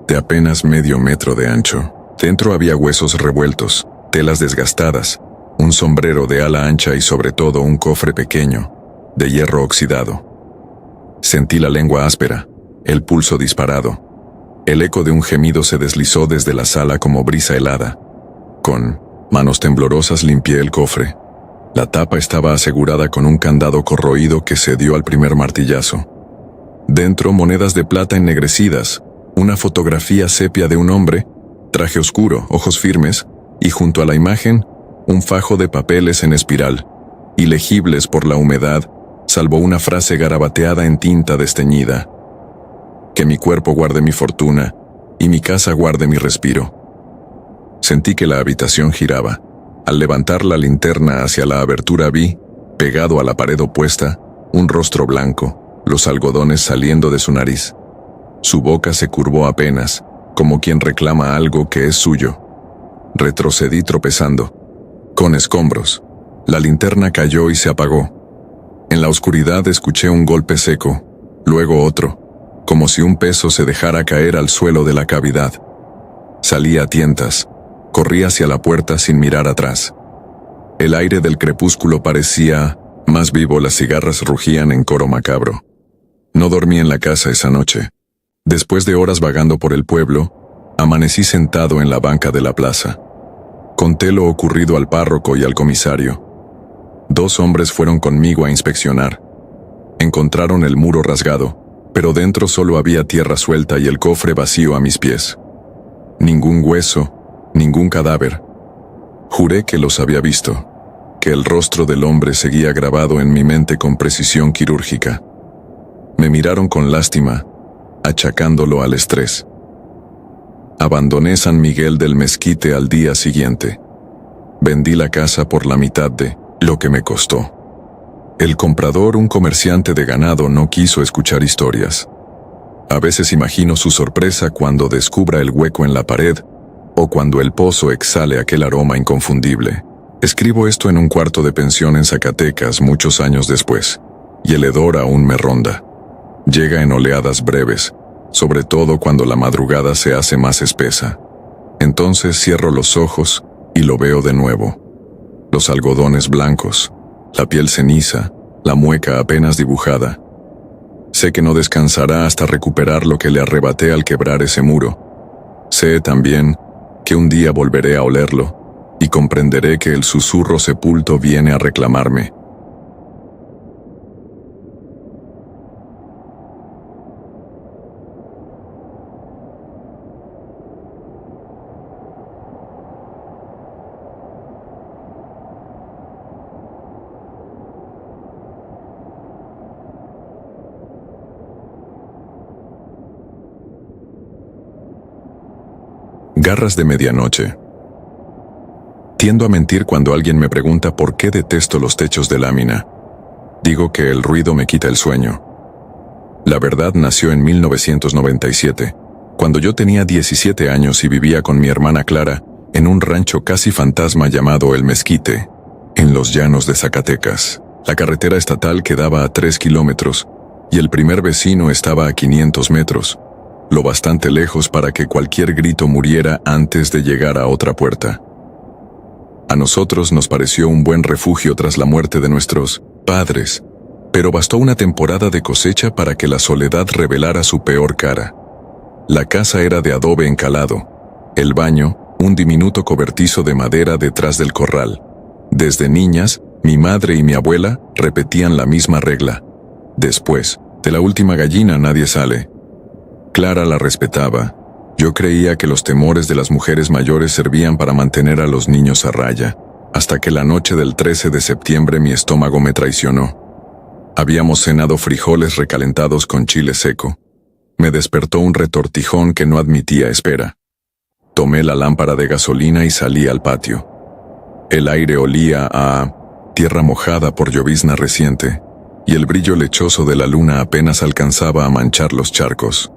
de apenas medio metro de ancho. Dentro había huesos revueltos, telas desgastadas, un sombrero de ala ancha y sobre todo un cofre pequeño, de hierro oxidado. Sentí la lengua áspera, el pulso disparado. El eco de un gemido se deslizó desde la sala como brisa helada. Con manos temblorosas limpié el cofre. La tapa estaba asegurada con un candado corroído que cedió al primer martillazo. Dentro, monedas de plata ennegrecidas, una fotografía sepia de un hombre, traje oscuro, ojos firmes, y junto a la imagen, un fajo de papeles en espiral, ilegibles por la humedad, salvo una frase garabateada en tinta desteñida. Que mi cuerpo guarde mi fortuna, y mi casa guarde mi respiro. Sentí que la habitación giraba. Al levantar la linterna hacia la abertura vi, pegado a la pared opuesta, un rostro blanco, los algodones saliendo de su nariz. Su boca se curvó apenas, como quien reclama algo que es suyo. Retrocedí tropezando. Con escombros. La linterna cayó y se apagó. En la oscuridad escuché un golpe seco, luego otro, como si un peso se dejara caer al suelo de la cavidad. Salí a tientas, corrí hacia la puerta sin mirar atrás. El aire del crepúsculo parecía más vivo, las cigarras rugían en coro macabro. No dormí en la casa esa noche. Después de horas vagando por el pueblo, amanecí sentado en la banca de la plaza. Conté lo ocurrido al párroco y al comisario. 2 hombres fueron conmigo a inspeccionar. Encontraron el muro rasgado, pero dentro solo había tierra suelta y el cofre vacío a mis pies. Ningún hueso, ningún cadáver. Juré que los había visto, que el rostro del hombre seguía grabado en mi mente con precisión quirúrgica. Me miraron con lástima, achacándolo al estrés. Abandoné San Miguel del Mezquite al día siguiente. Vendí la casa por la mitad de lo que me costó. El comprador, un comerciante de ganado, no quiso escuchar historias. A veces imagino su sorpresa cuando descubra el hueco en la pared o cuando el pozo exhale aquel aroma inconfundible. Escribo esto en un cuarto de pensión en Zacatecas muchos años después, y el hedor aún me ronda. Llega en oleadas breves, sobre todo cuando la madrugada se hace más espesa. Entonces cierro los ojos y lo veo de nuevo. Los algodones blancos, la piel ceniza, la mueca apenas dibujada. Sé que no descansará hasta recuperar lo que le arrebaté al quebrar ese muro. Sé también que un día volveré a olerlo y comprenderé que el susurro sepulto viene a reclamarme. Garras de medianoche. Tiendo a mentir cuando alguien me pregunta por qué detesto los techos de lámina. Digo que el ruido me quita el sueño. La verdad nació en 1997, Cuando yo tenía 17 años y vivía con mi hermana Clara en un rancho casi fantasma llamado El Mezquite, en los llanos de Zacatecas. La carretera estatal quedaba a 3 kilómetros y el primer vecino estaba a 500 metros, lo bastante lejos para que cualquier grito muriera antes de llegar a otra puerta. A nosotros nos pareció un buen refugio tras la muerte de nuestros padres, pero bastó una temporada de cosecha para que la soledad revelara su peor cara. La casa era de adobe encalado, el baño, un diminuto cobertizo de madera detrás del corral. Desde niñas, mi madre y mi abuela repetían la misma regla. Después de la última gallina nadie sale. Clara la respetaba. Yo creía que los temores de las mujeres mayores servían para mantener a los niños a raya, hasta que la noche del 13 de septiembre mi estómago me traicionó. Habíamos cenado frijoles recalentados con chile seco. Me despertó un retortijón que no admitía espera. Tomé la lámpara de gasolina y salí al patio. El aire olía a tierra mojada por llovizna reciente, y el brillo lechoso de la luna apenas alcanzaba a manchar los charcos.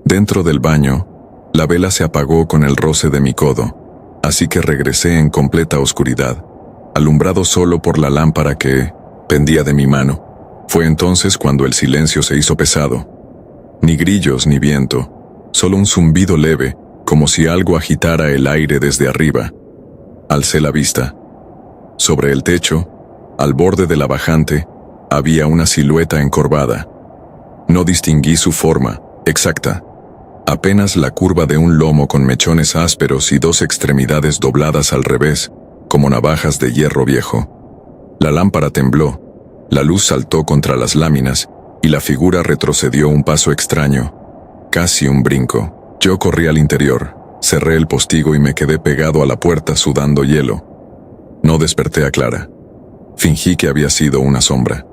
Dentro del baño, la vela se apagó con el roce de mi codo, así que regresé en completa oscuridad, alumbrado solo por la lámpara que pendía de mi mano. Fue entonces cuando el silencio se hizo pesado. Ni grillos ni viento, solo un zumbido leve, como si algo agitara el aire desde arriba. Alcé la vista. Sobre el techo, al borde de la bajante, había una silueta encorvada. No distinguí su forma exacta, apenas la curva de un lomo con mechones ásperos y dos extremidades dobladas al revés, como navajas de hierro viejo. La lámpara tembló, la luz saltó contra las láminas, y la figura retrocedió un paso extraño, casi un brinco. Yo corrí al interior, cerré el postigo y me quedé pegado a la puerta sudando hielo. No desperté a Clara. Fingí que había sido una sombra.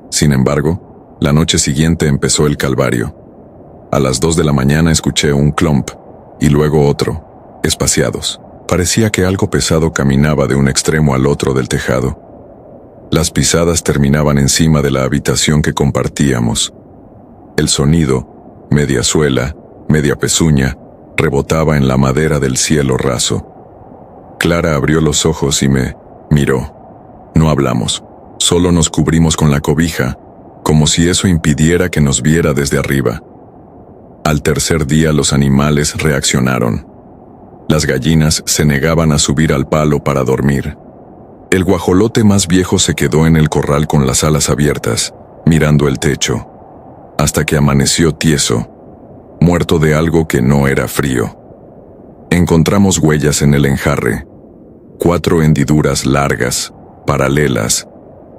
Sin embargo, la noche siguiente empezó el calvario. A las 2 de la mañana escuché un clomp, y luego otro, espaciados. Parecía que algo pesado caminaba de un extremo al otro del tejado. Las pisadas terminaban encima de la habitación que compartíamos. El sonido, media suela, media pezuña, rebotaba en la madera del cielo raso. Clara abrió los ojos y me miró. No hablamos, solo nos cubrimos con la cobija, como si eso impidiera que nos viera desde arriba. Al tercer día los animales reaccionaron. Las gallinas se negaban a subir al palo para dormir. El guajolote más viejo se quedó en el corral con las alas abiertas, mirando el techo, hasta que amaneció tieso, muerto de algo que no era frío. Encontramos huellas en el enjarre, 4 hendiduras largas, paralelas,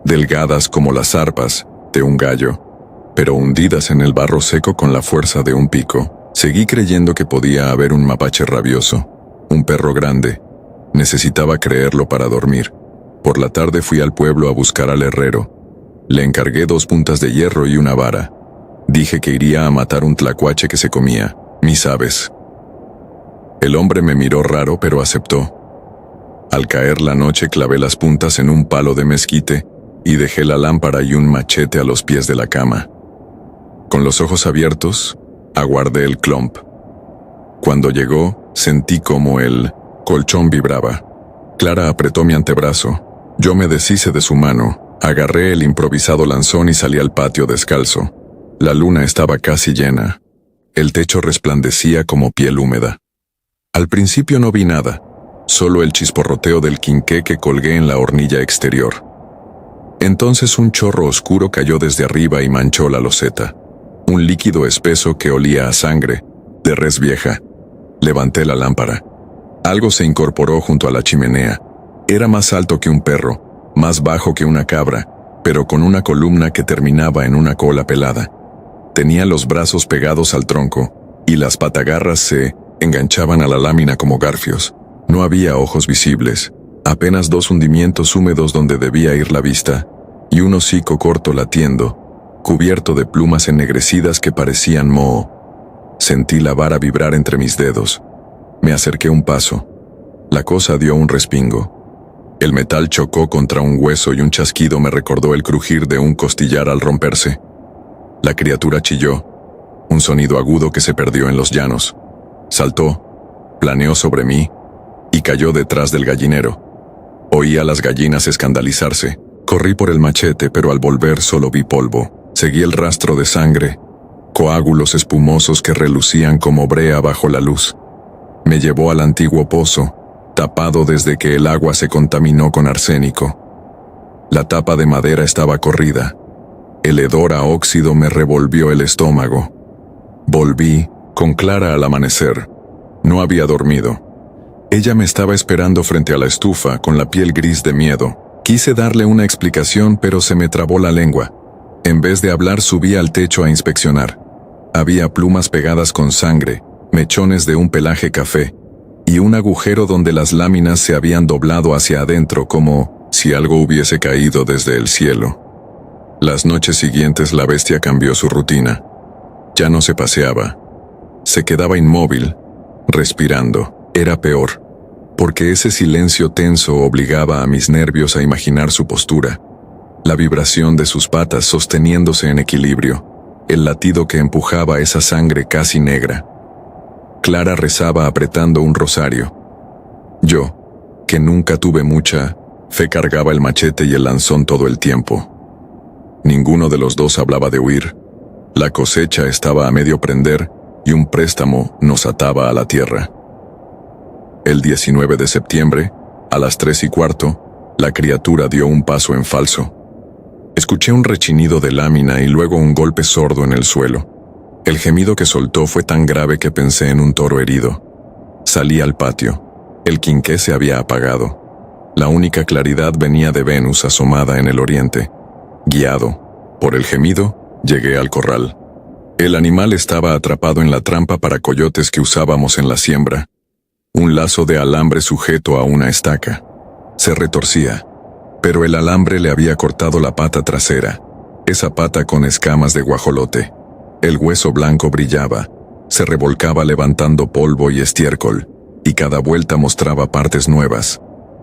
delgadas como las arpas de un gallo, pero hundidas en el barro seco con la fuerza de un pico. Seguí creyendo que podía haber un mapache rabioso, un perro grande. Necesitaba creerlo para dormir. Por la tarde fui al pueblo a buscar al herrero. Le encargué 2 puntas de hierro y una vara. Dije que iría a matar un tlacuache que se comía mis aves. El hombre me miró raro, pero aceptó. Al caer la noche clavé las puntas en un palo de mezquite y dejé la lámpara y un machete a los pies de la cama. Con los ojos abiertos, aguardé el clomp. Cuando llegó, sentí como el colchón vibraba. Clara apretó mi antebrazo. Yo me deshice de su mano, agarré el improvisado lanzón y salí al patio descalzo. La luna estaba casi llena. El techo resplandecía como piel húmeda. Al principio no vi nada, solo el chisporroteo del quinqué que colgué en la hornilla exterior. Entonces un chorro oscuro cayó desde arriba y manchó la loseta. Un líquido espeso que olía a sangre, de res vieja. Levanté la lámpara. Algo se incorporó junto a la chimenea. Era más alto que un perro, más bajo que una cabra, pero con una columna que terminaba en una cola pelada. Tenía los brazos pegados al tronco, y las patagarras se enganchaban a la lámina como garfios. No había ojos visibles, apenas 2 hundimientos húmedos donde debía ir la vista, y un hocico corto latiendo, cubierto de plumas ennegrecidas que parecían moho. Sentí la vara vibrar entre mis dedos. Me acerqué un paso. La cosa dio un respingo. El metal chocó contra un hueso y un chasquido me recordó el crujir de un costillar al romperse. La criatura chilló. un sonido agudo que se perdió en los llanos. Saltó, planeó sobre mí y cayó detrás del gallinero. Oí a las gallinas escandalizarse. Corrí por el machete, pero al volver solo vi polvo. Seguí el rastro de sangre, coágulos espumosos que relucían como brea bajo la luz. Me llevó al antiguo pozo, tapado desde que el agua se contaminó con arsénico. La tapa de madera estaba corrida. El hedor a óxido me revolvió el estómago. Volví, con Clara al amanecer. No había dormido. Ella me estaba esperando frente a la estufa, con la piel gris de miedo. Quise darle una explicación, pero se me trabó la lengua. En vez de hablar, subí al techo a inspeccionar. Había plumas pegadas con sangre, mechones de un pelaje café, y un agujero donde las láminas se habían doblado hacia adentro como si algo hubiese caído desde el cielo. Las noches siguientes la bestia cambió su rutina. Ya no se paseaba. Se quedaba inmóvil, respirando. Era peor, porque ese silencio tenso obligaba a mis nervios a imaginar su postura, la vibración de sus patas sosteniéndose en equilibrio, el latido que empujaba esa sangre casi negra. Clara rezaba apretando un rosario. Yo, que nunca tuve mucha fe, cargaba el machete y el lanzón todo el tiempo. Ninguno de los dos hablaba de huir. La cosecha estaba a medio prender y un préstamo nos ataba a la tierra. El 19 de septiembre, a las 3:15, la criatura dio un paso en falso. Escuché un rechinido de lámina y luego un golpe sordo en el suelo. El gemido que soltó fue tan grave que pensé en un toro herido. Salí al patio. El quinqué se había apagado. La única claridad venía de Venus asomada en el oriente. Guiado por el gemido, llegué al corral. El animal estaba atrapado en la trampa para coyotes que usábamos en la siembra. Un lazo de alambre sujeto a una estaca. Se retorcía, pero el alambre le había cortado la pata trasera, esa pata con escamas de guajolote. El hueso blanco brillaba, se revolcaba levantando polvo y estiércol, y cada vuelta mostraba partes nuevas.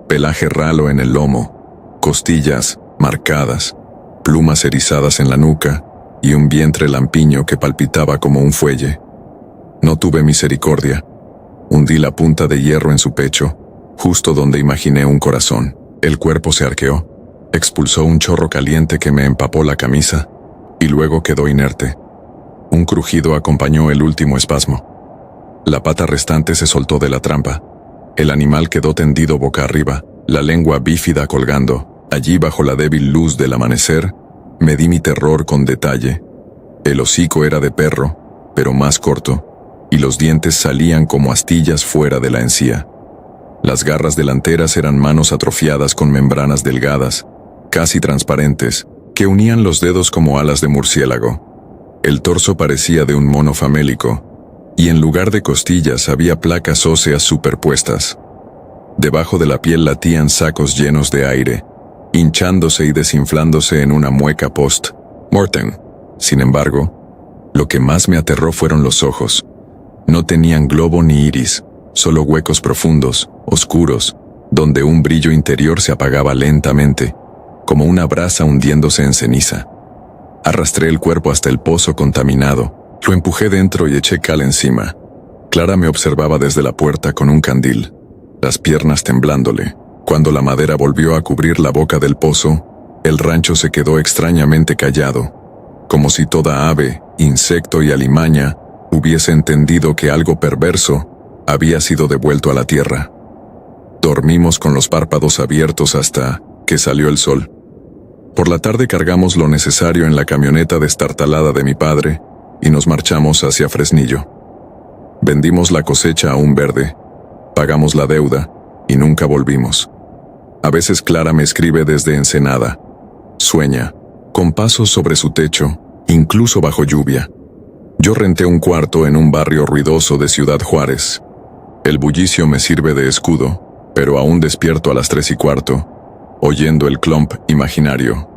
Pelaje ralo en el lomo, costillas marcadas, plumas erizadas en la nuca y un vientre lampiño que palpitaba como un fuelle. No tuve misericordia. Hundí la punta de hierro en su pecho, justo donde imaginé un corazón. El cuerpo se arqueó, expulsó un chorro caliente que me empapó la camisa, y luego quedó inerte. Un crujido acompañó el último espasmo. La pata restante se soltó de la trampa. El animal quedó tendido boca arriba, la lengua bífida colgando. Allí, bajo la débil luz del amanecer, medí mi terror con detalle. El hocico era de perro, pero más corto, y los dientes salían como astillas fuera de la encía. Las garras delanteras eran manos atrofiadas con membranas delgadas, casi transparentes, que unían los dedos como alas de murciélago. El torso parecía de un mono famélico, y en lugar de costillas había placas óseas superpuestas. Debajo de la piel latían sacos llenos de aire, hinchándose y desinflándose en una mueca post-mortem. Sin embargo, lo que más me aterró fueron los ojos. No tenían globo ni iris, solo huecos profundos, oscuros, donde un brillo interior se apagaba lentamente, como una brasa hundiéndose en ceniza. Arrastré el cuerpo hasta el pozo contaminado, lo empujé dentro y eché cal encima. Clara me observaba desde la puerta con un candil, las piernas temblándole. Cuando la madera volvió a cubrir la boca del pozo, el rancho se quedó extrañamente callado, como si toda ave, insecto y alimaña hubiese entendido que algo perverso había sido devuelto a la tierra. Dormimos con los párpados abiertos hasta que salió el sol. Por la tarde cargamos lo necesario en la camioneta destartalada de mi padre y nos marchamos hacia Fresnillo. Vendimos la cosecha a un verde, pagamos la deuda y nunca volvimos. A veces Clara me escribe desde Ensenada. Sueña, con pasos sobre su techo, incluso bajo lluvia. Yo renté un cuarto en un barrio ruidoso de Ciudad Juárez. El bullicio me sirve de escudo, pero aún despierto a las 3:15, oyendo el clomp imaginario.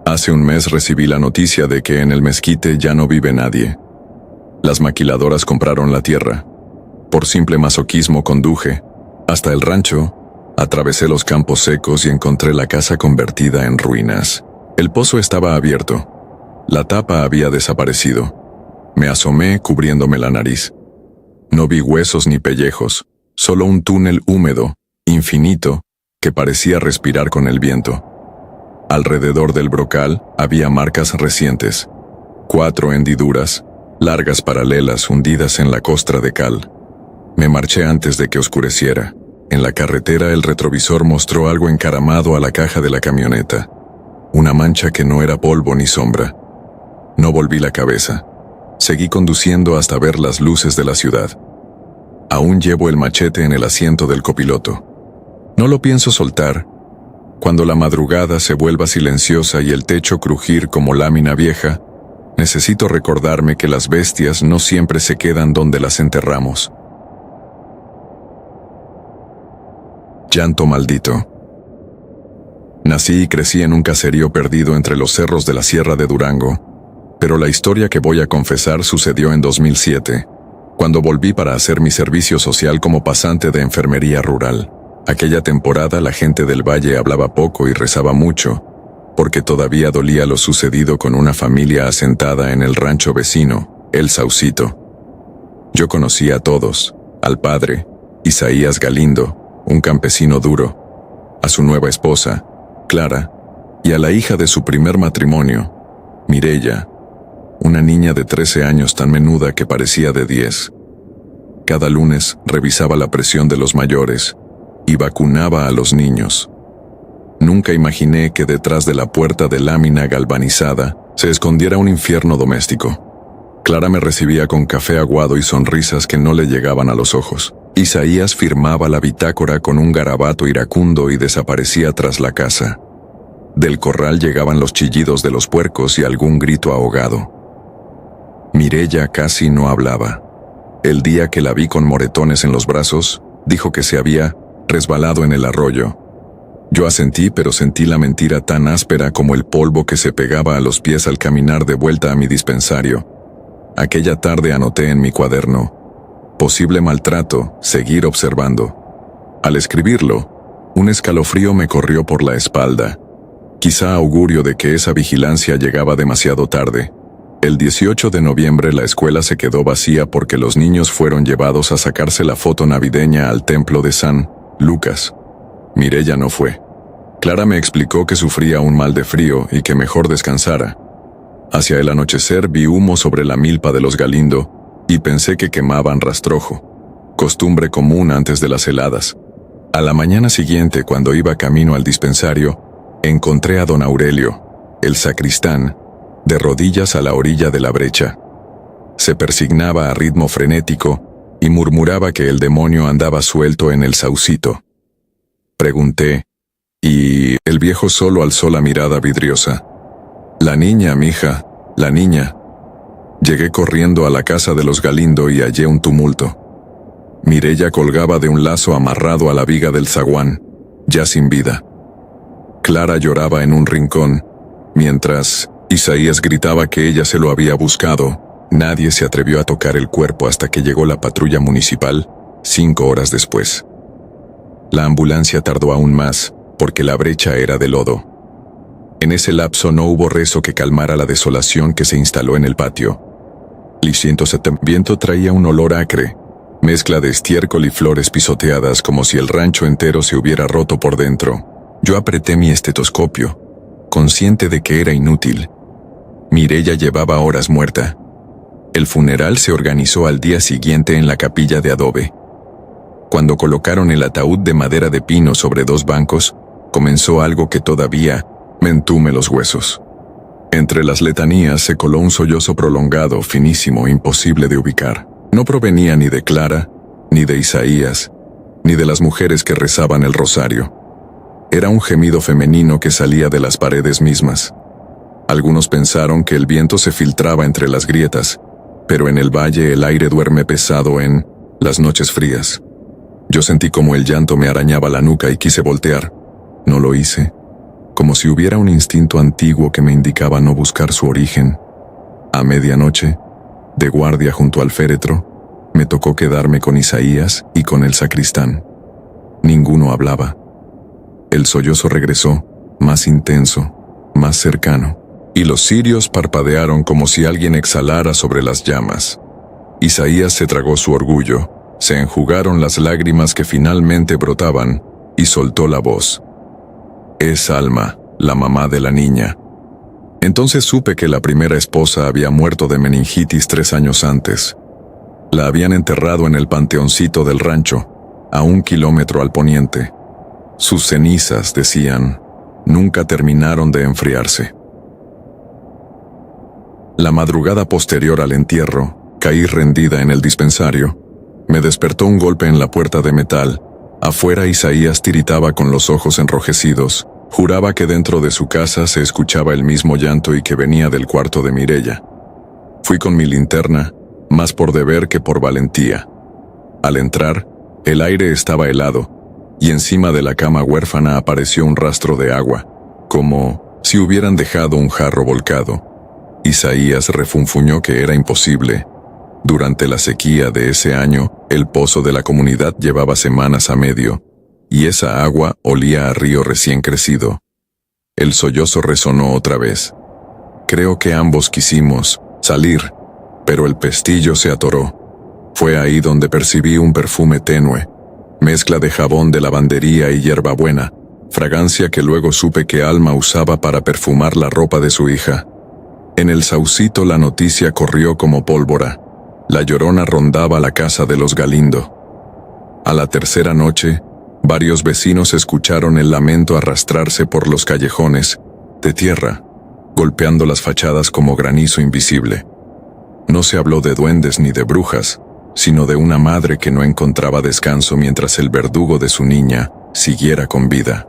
Hace un mes recibí la noticia de que en el mezquite ya no vive nadie. Las maquiladoras compraron la tierra. Por simple masoquismo conduje hasta el rancho, atravesé los campos secos y encontré la casa convertida en ruinas. El pozo estaba abierto. La tapa había desaparecido. Me asomé cubriéndome la nariz. No vi huesos ni pellejos, solo un túnel húmedo, infinito, que parecía respirar con el viento. Alrededor del brocal había marcas recientes, 4 hendiduras, largas paralelas hundidas en la costra de cal. Me marché antes de que oscureciera. En la carretera el retrovisor mostró algo encaramado a la caja de la camioneta. Una mancha que no era polvo ni sombra. No volví la cabeza. Seguí conduciendo hasta ver las luces de la ciudad. Aún llevo el machete en el asiento del copiloto. No lo pienso soltar. Cuando la madrugada se vuelva silenciosa y el techo crujir como lámina vieja, necesito recordarme que las bestias no siempre se quedan donde las enterramos. Llanto maldito. Nací y crecí en un caserío perdido entre los cerros de la Sierra de Durango, pero la historia que voy a confesar sucedió en 2007, cuando volví para hacer mi servicio social como pasante de enfermería rural. Aquella temporada la gente del valle hablaba poco y rezaba mucho, porque todavía dolía lo sucedido con una familia asentada en el rancho vecino, El Saucito. Yo conocía a todos, al padre, Isaías Galindo, un campesino duro, a su nueva esposa, Clara, y a la hija de su primer matrimonio, Mireya, una niña de 13 años tan menuda que parecía de 10. Cada lunes revisaba la presión de los mayores y vacunaba a los niños. Nunca imaginé que detrás de la puerta de lámina galvanizada se escondiera un infierno doméstico. Clara me recibía con café aguado y sonrisas que no le llegaban a los ojos. Isaías firmaba la bitácora con un garabato iracundo y desaparecía tras la casa. Del corral llegaban los chillidos de los puercos y algún grito ahogado. Mireya casi no hablaba. El día que la vi con moretones en los brazos, dijo que se había resbalado en el arroyo. Yo asentí, pero sentí la mentira tan áspera como el polvo que se pegaba a los pies al caminar de vuelta a mi dispensario. Aquella tarde anoté en mi cuaderno: posible maltrato, seguir observando. Al escribirlo, un escalofrío me corrió por la espalda, quizá augurio de que esa vigilancia llegaba demasiado tarde. El 18 de noviembre la escuela se quedó vacía porque los niños fueron llevados a sacarse la foto navideña al templo de San Lucas. Mireya no fue. Clara me explicó que sufría un mal de frío y que mejor descansara. Hacia el anochecer vi humo sobre la milpa de los Galindo y pensé que quemaban rastrojo, costumbre común antes de las heladas. A la mañana siguiente, cuando iba camino al dispensario, encontré a don Aurelio, el sacristán, de rodillas a la orilla de la brecha. Se persignaba a ritmo frenético y murmuraba que el demonio andaba suelto en el Saucito. Pregunté, y el viejo solo alzó la mirada vidriosa. La niña, mija, la niña. Llegué corriendo a la casa de los Galindo y hallé un tumulto. Mireya colgaba de un lazo amarrado a la viga del zaguán, ya sin vida. Clara lloraba en un rincón, mientras Isaías gritaba que ella se lo había buscado. Nadie se atrevió a tocar el cuerpo hasta que llegó la patrulla municipal, 5 horas después. La ambulancia tardó aún más, porque la brecha era de lodo. En ese lapso no hubo rezo que calmara la desolación que se instaló en el patio. El viento traía un olor acre, mezcla de estiércol y flores pisoteadas, como si el rancho entero se hubiera roto por dentro. Yo apreté mi estetoscopio, consciente de que era inútil. Mireya llevaba horas muerta. El funeral se organizó al día siguiente en la capilla de adobe. Cuando colocaron el ataúd de madera de pino sobre 2 bancos, comenzó algo que todavía me entume los huesos. Entre las letanías se coló un sollozo prolongado, finísimo, imposible de ubicar. No provenía ni de Clara, ni de Isaías, ni de las mujeres que rezaban el rosario. Era un gemido femenino que salía de las paredes mismas. Algunos pensaron que el viento se filtraba entre las grietas, pero en el valle el aire duerme pesado en las noches frías. Yo sentí como el llanto me arañaba la nuca y quise voltear. No lo hice, como si hubiera un instinto antiguo que me indicaba no buscar su origen. A medianoche, de guardia junto al féretro, me tocó quedarme con Isaías y con el sacristán. Ninguno hablaba. El sollozo regresó, más intenso, más cercano, y los cirios parpadearon como si alguien exhalara sobre las llamas. Isaías se tragó su orgullo, se enjugaron las lágrimas que finalmente brotaban y soltó la voz. Es Alma, la mamá de la niña. Entonces supe que la primera esposa había muerto de meningitis 3 años antes. La habían enterrado en el panteoncito del rancho, a 1 kilómetro al poniente. Sus cenizas, decían, nunca terminaron de enfriarse. La madrugada posterior al entierro, caí rendida en el dispensario. Me despertó un golpe en la puerta de metal. Afuera Isaías tiritaba con los ojos enrojecidos. Juraba que dentro de su casa se escuchaba el mismo llanto y que venía del cuarto de Mireya. Fui con mi linterna, más por deber que por valentía. Al entrar, el aire estaba helado, y encima de la cama huérfana apareció un rastro de agua, como si hubieran dejado un jarro volcado. Isaías refunfuñó que era imposible. Durante la sequía de ese año, el pozo de la comunidad llevaba semanas a medio, y esa agua olía a río recién crecido. El sollozo resonó otra vez. Creo que ambos quisimos salir, pero el pestillo se atoró. Fue ahí donde percibí un perfume tenue, mezcla de jabón de lavandería y hierbabuena, fragancia que luego supe que Alma usaba para perfumar la ropa de su hija. En el Saucito la noticia corrió como pólvora. La Llorona rondaba la casa de los Galindo. A la tercera noche, varios vecinos escucharon el lamento arrastrarse por los callejones de tierra, golpeando las fachadas como granizo invisible. No se habló de duendes ni de brujas, sino de una madre que no encontraba descanso mientras el verdugo de su niña siguiera con vida.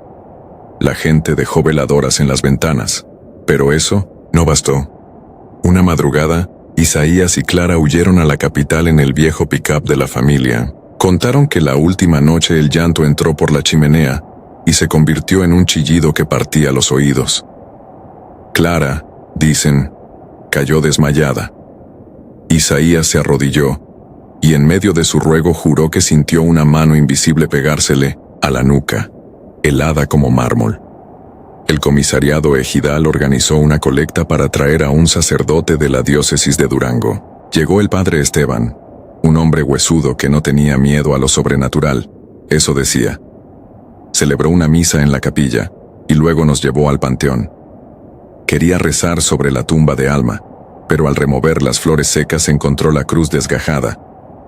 La gente dejó veladoras en las ventanas, pero eso no bastó. Una madrugada, Isaías y Clara huyeron a la capital en el viejo pick-up de la familia. Contaron que la última noche el llanto entró por la chimenea y se convirtió en un chillido que partía los oídos. Clara, dicen, cayó desmayada. Isaías se arrodilló y en medio de su ruego juró que sintió una mano invisible pegársele a la nuca, helada como mármol. El comisariado ejidal organizó una colecta para traer a un sacerdote de la diócesis de Durango. Llegó el padre Esteban, un hombre huesudo que no tenía miedo a lo sobrenatural, eso decía. Celebró una misa en la capilla y luego nos llevó al panteón. Quería rezar sobre la tumba de Alma, pero al remover las flores secas encontró la cruz desgajada,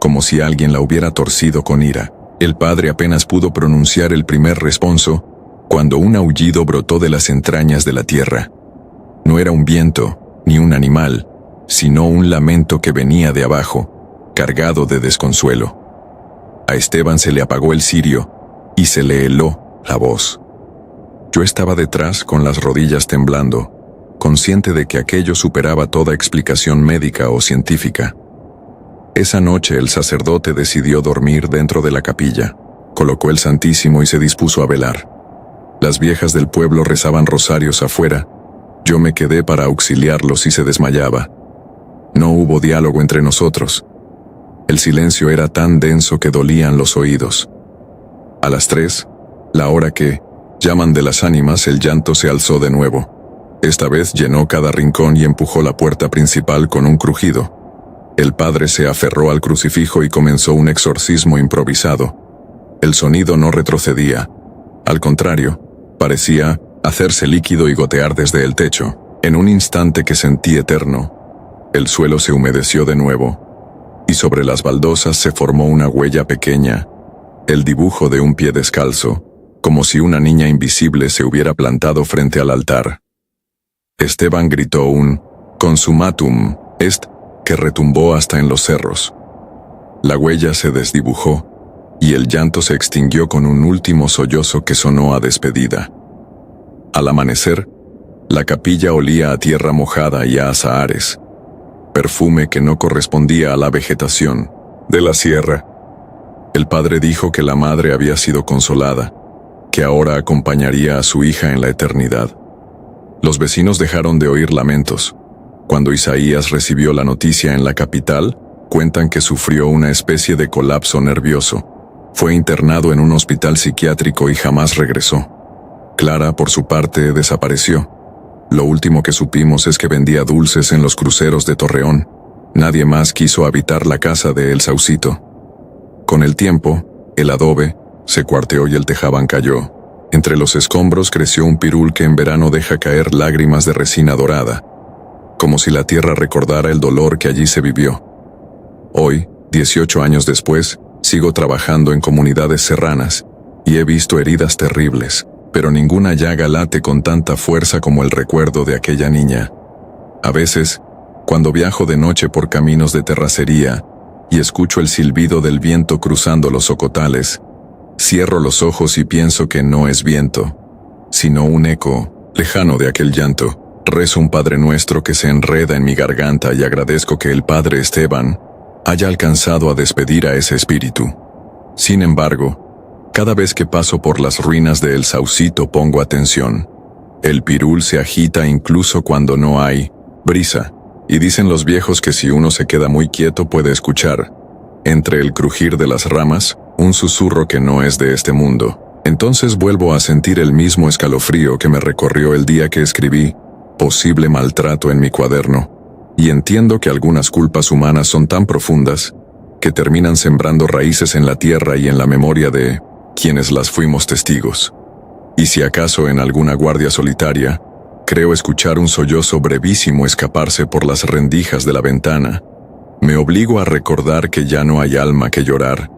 como si alguien la hubiera torcido con ira. El padre apenas pudo pronunciar el primer responso cuando un aullido brotó de las entrañas de la tierra. No era un viento, ni un animal, sino un lamento que venía de abajo, cargado de desconsuelo. A Esteban se le apagó el cirio y se le heló la voz. Yo estaba detrás con las rodillas temblando, consciente de que aquello superaba toda explicación médica o científica. Esa noche el sacerdote decidió dormir dentro de la capilla, colocó el Santísimo y se dispuso a velar. Las viejas del pueblo rezaban rosarios afuera. Yo me quedé para auxiliarlo si se desmayaba. No hubo diálogo entre nosotros. El silencio era tan denso que dolían los oídos. A las 3, la hora que llaman de las ánimas, el llanto se alzó de nuevo. Esta vez llenó cada rincón y empujó la puerta principal con un crujido. El padre se aferró al crucifijo y comenzó un exorcismo improvisado. El sonido no retrocedía. Al contrario, parecía hacerse líquido y gotear desde el techo. En un instante que sentí eterno, el suelo se humedeció de nuevo, y sobre las baldosas se formó una huella pequeña, el dibujo de un pie descalzo, como si una niña invisible se hubiera plantado frente al altar. Esteban gritó un «Consumatum est» que retumbó hasta en los cerros. La huella se desdibujó, y el llanto se extinguió con un último sollozo que sonó a despedida. Al amanecer, la capilla olía a tierra mojada y a azahares, perfume que no correspondía a la vegetación de la sierra. El padre dijo que la madre había sido consolada, que ahora acompañaría a su hija en la eternidad. Los vecinos dejaron de oír lamentos. Cuando Isaías recibió la noticia en la capital, cuentan que sufrió una especie de colapso nervioso. Fue internado en un hospital psiquiátrico y jamás regresó. Clara, por su parte, desapareció. Lo último que supimos es que vendía dulces en los cruceros de Torreón. Nadie más quiso habitar la casa de El Saucito. Con el tiempo, el adobe se cuarteó y el tejabán cayó. Entre los escombros creció un pirul que en verano deja caer lágrimas de resina dorada, como si la tierra recordara el dolor que allí se vivió. Hoy, 18 años después, sigo trabajando en comunidades serranas y he visto heridas terribles, pero ninguna llaga late con tanta fuerza como el recuerdo de aquella niña. A veces, cuando viajo de noche por caminos de terracería y escucho el silbido del viento cruzando los ocotales, cierro los ojos y pienso que no es viento, sino un eco lejano de aquel llanto. Rezo un Padre Nuestro que se enreda en mi garganta y agradezco que el Padre Esteban haya alcanzado a despedir a ese espíritu. Sin embargo, cada vez que paso por las ruinas de El Saucito pongo atención. El pirul se agita incluso cuando no hay brisa, y dicen los viejos que si uno se queda muy quieto puede escuchar, entre el crujir de las ramas, un susurro que no es de este mundo. Entonces vuelvo a sentir el mismo escalofrío que me recorrió el día que escribí posible maltrato en mi cuaderno, y entiendo que algunas culpas humanas son tan profundas que terminan sembrando raíces en la tierra y en la memoria de quienes las fuimos testigos. Y si acaso en alguna guardia solitaria, creo escuchar un sollozo brevísimo escaparse por las rendijas de la ventana, me obligo a recordar que ya no hay alma que llorar,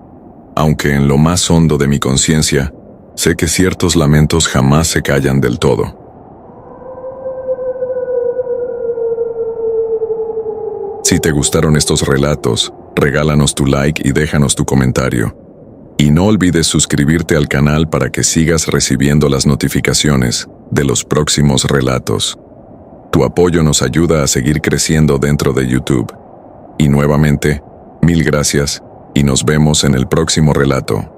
aunque en lo más hondo de mi conciencia, sé que ciertos lamentos jamás se callan del todo. Si te gustaron estos relatos, regálanos tu like y déjanos tu comentario. Y no olvides suscribirte al canal para que sigas recibiendo las notificaciones de los próximos relatos. Tu apoyo nos ayuda a seguir creciendo dentro de YouTube. Y nuevamente, mil gracias y nos vemos en el próximo relato.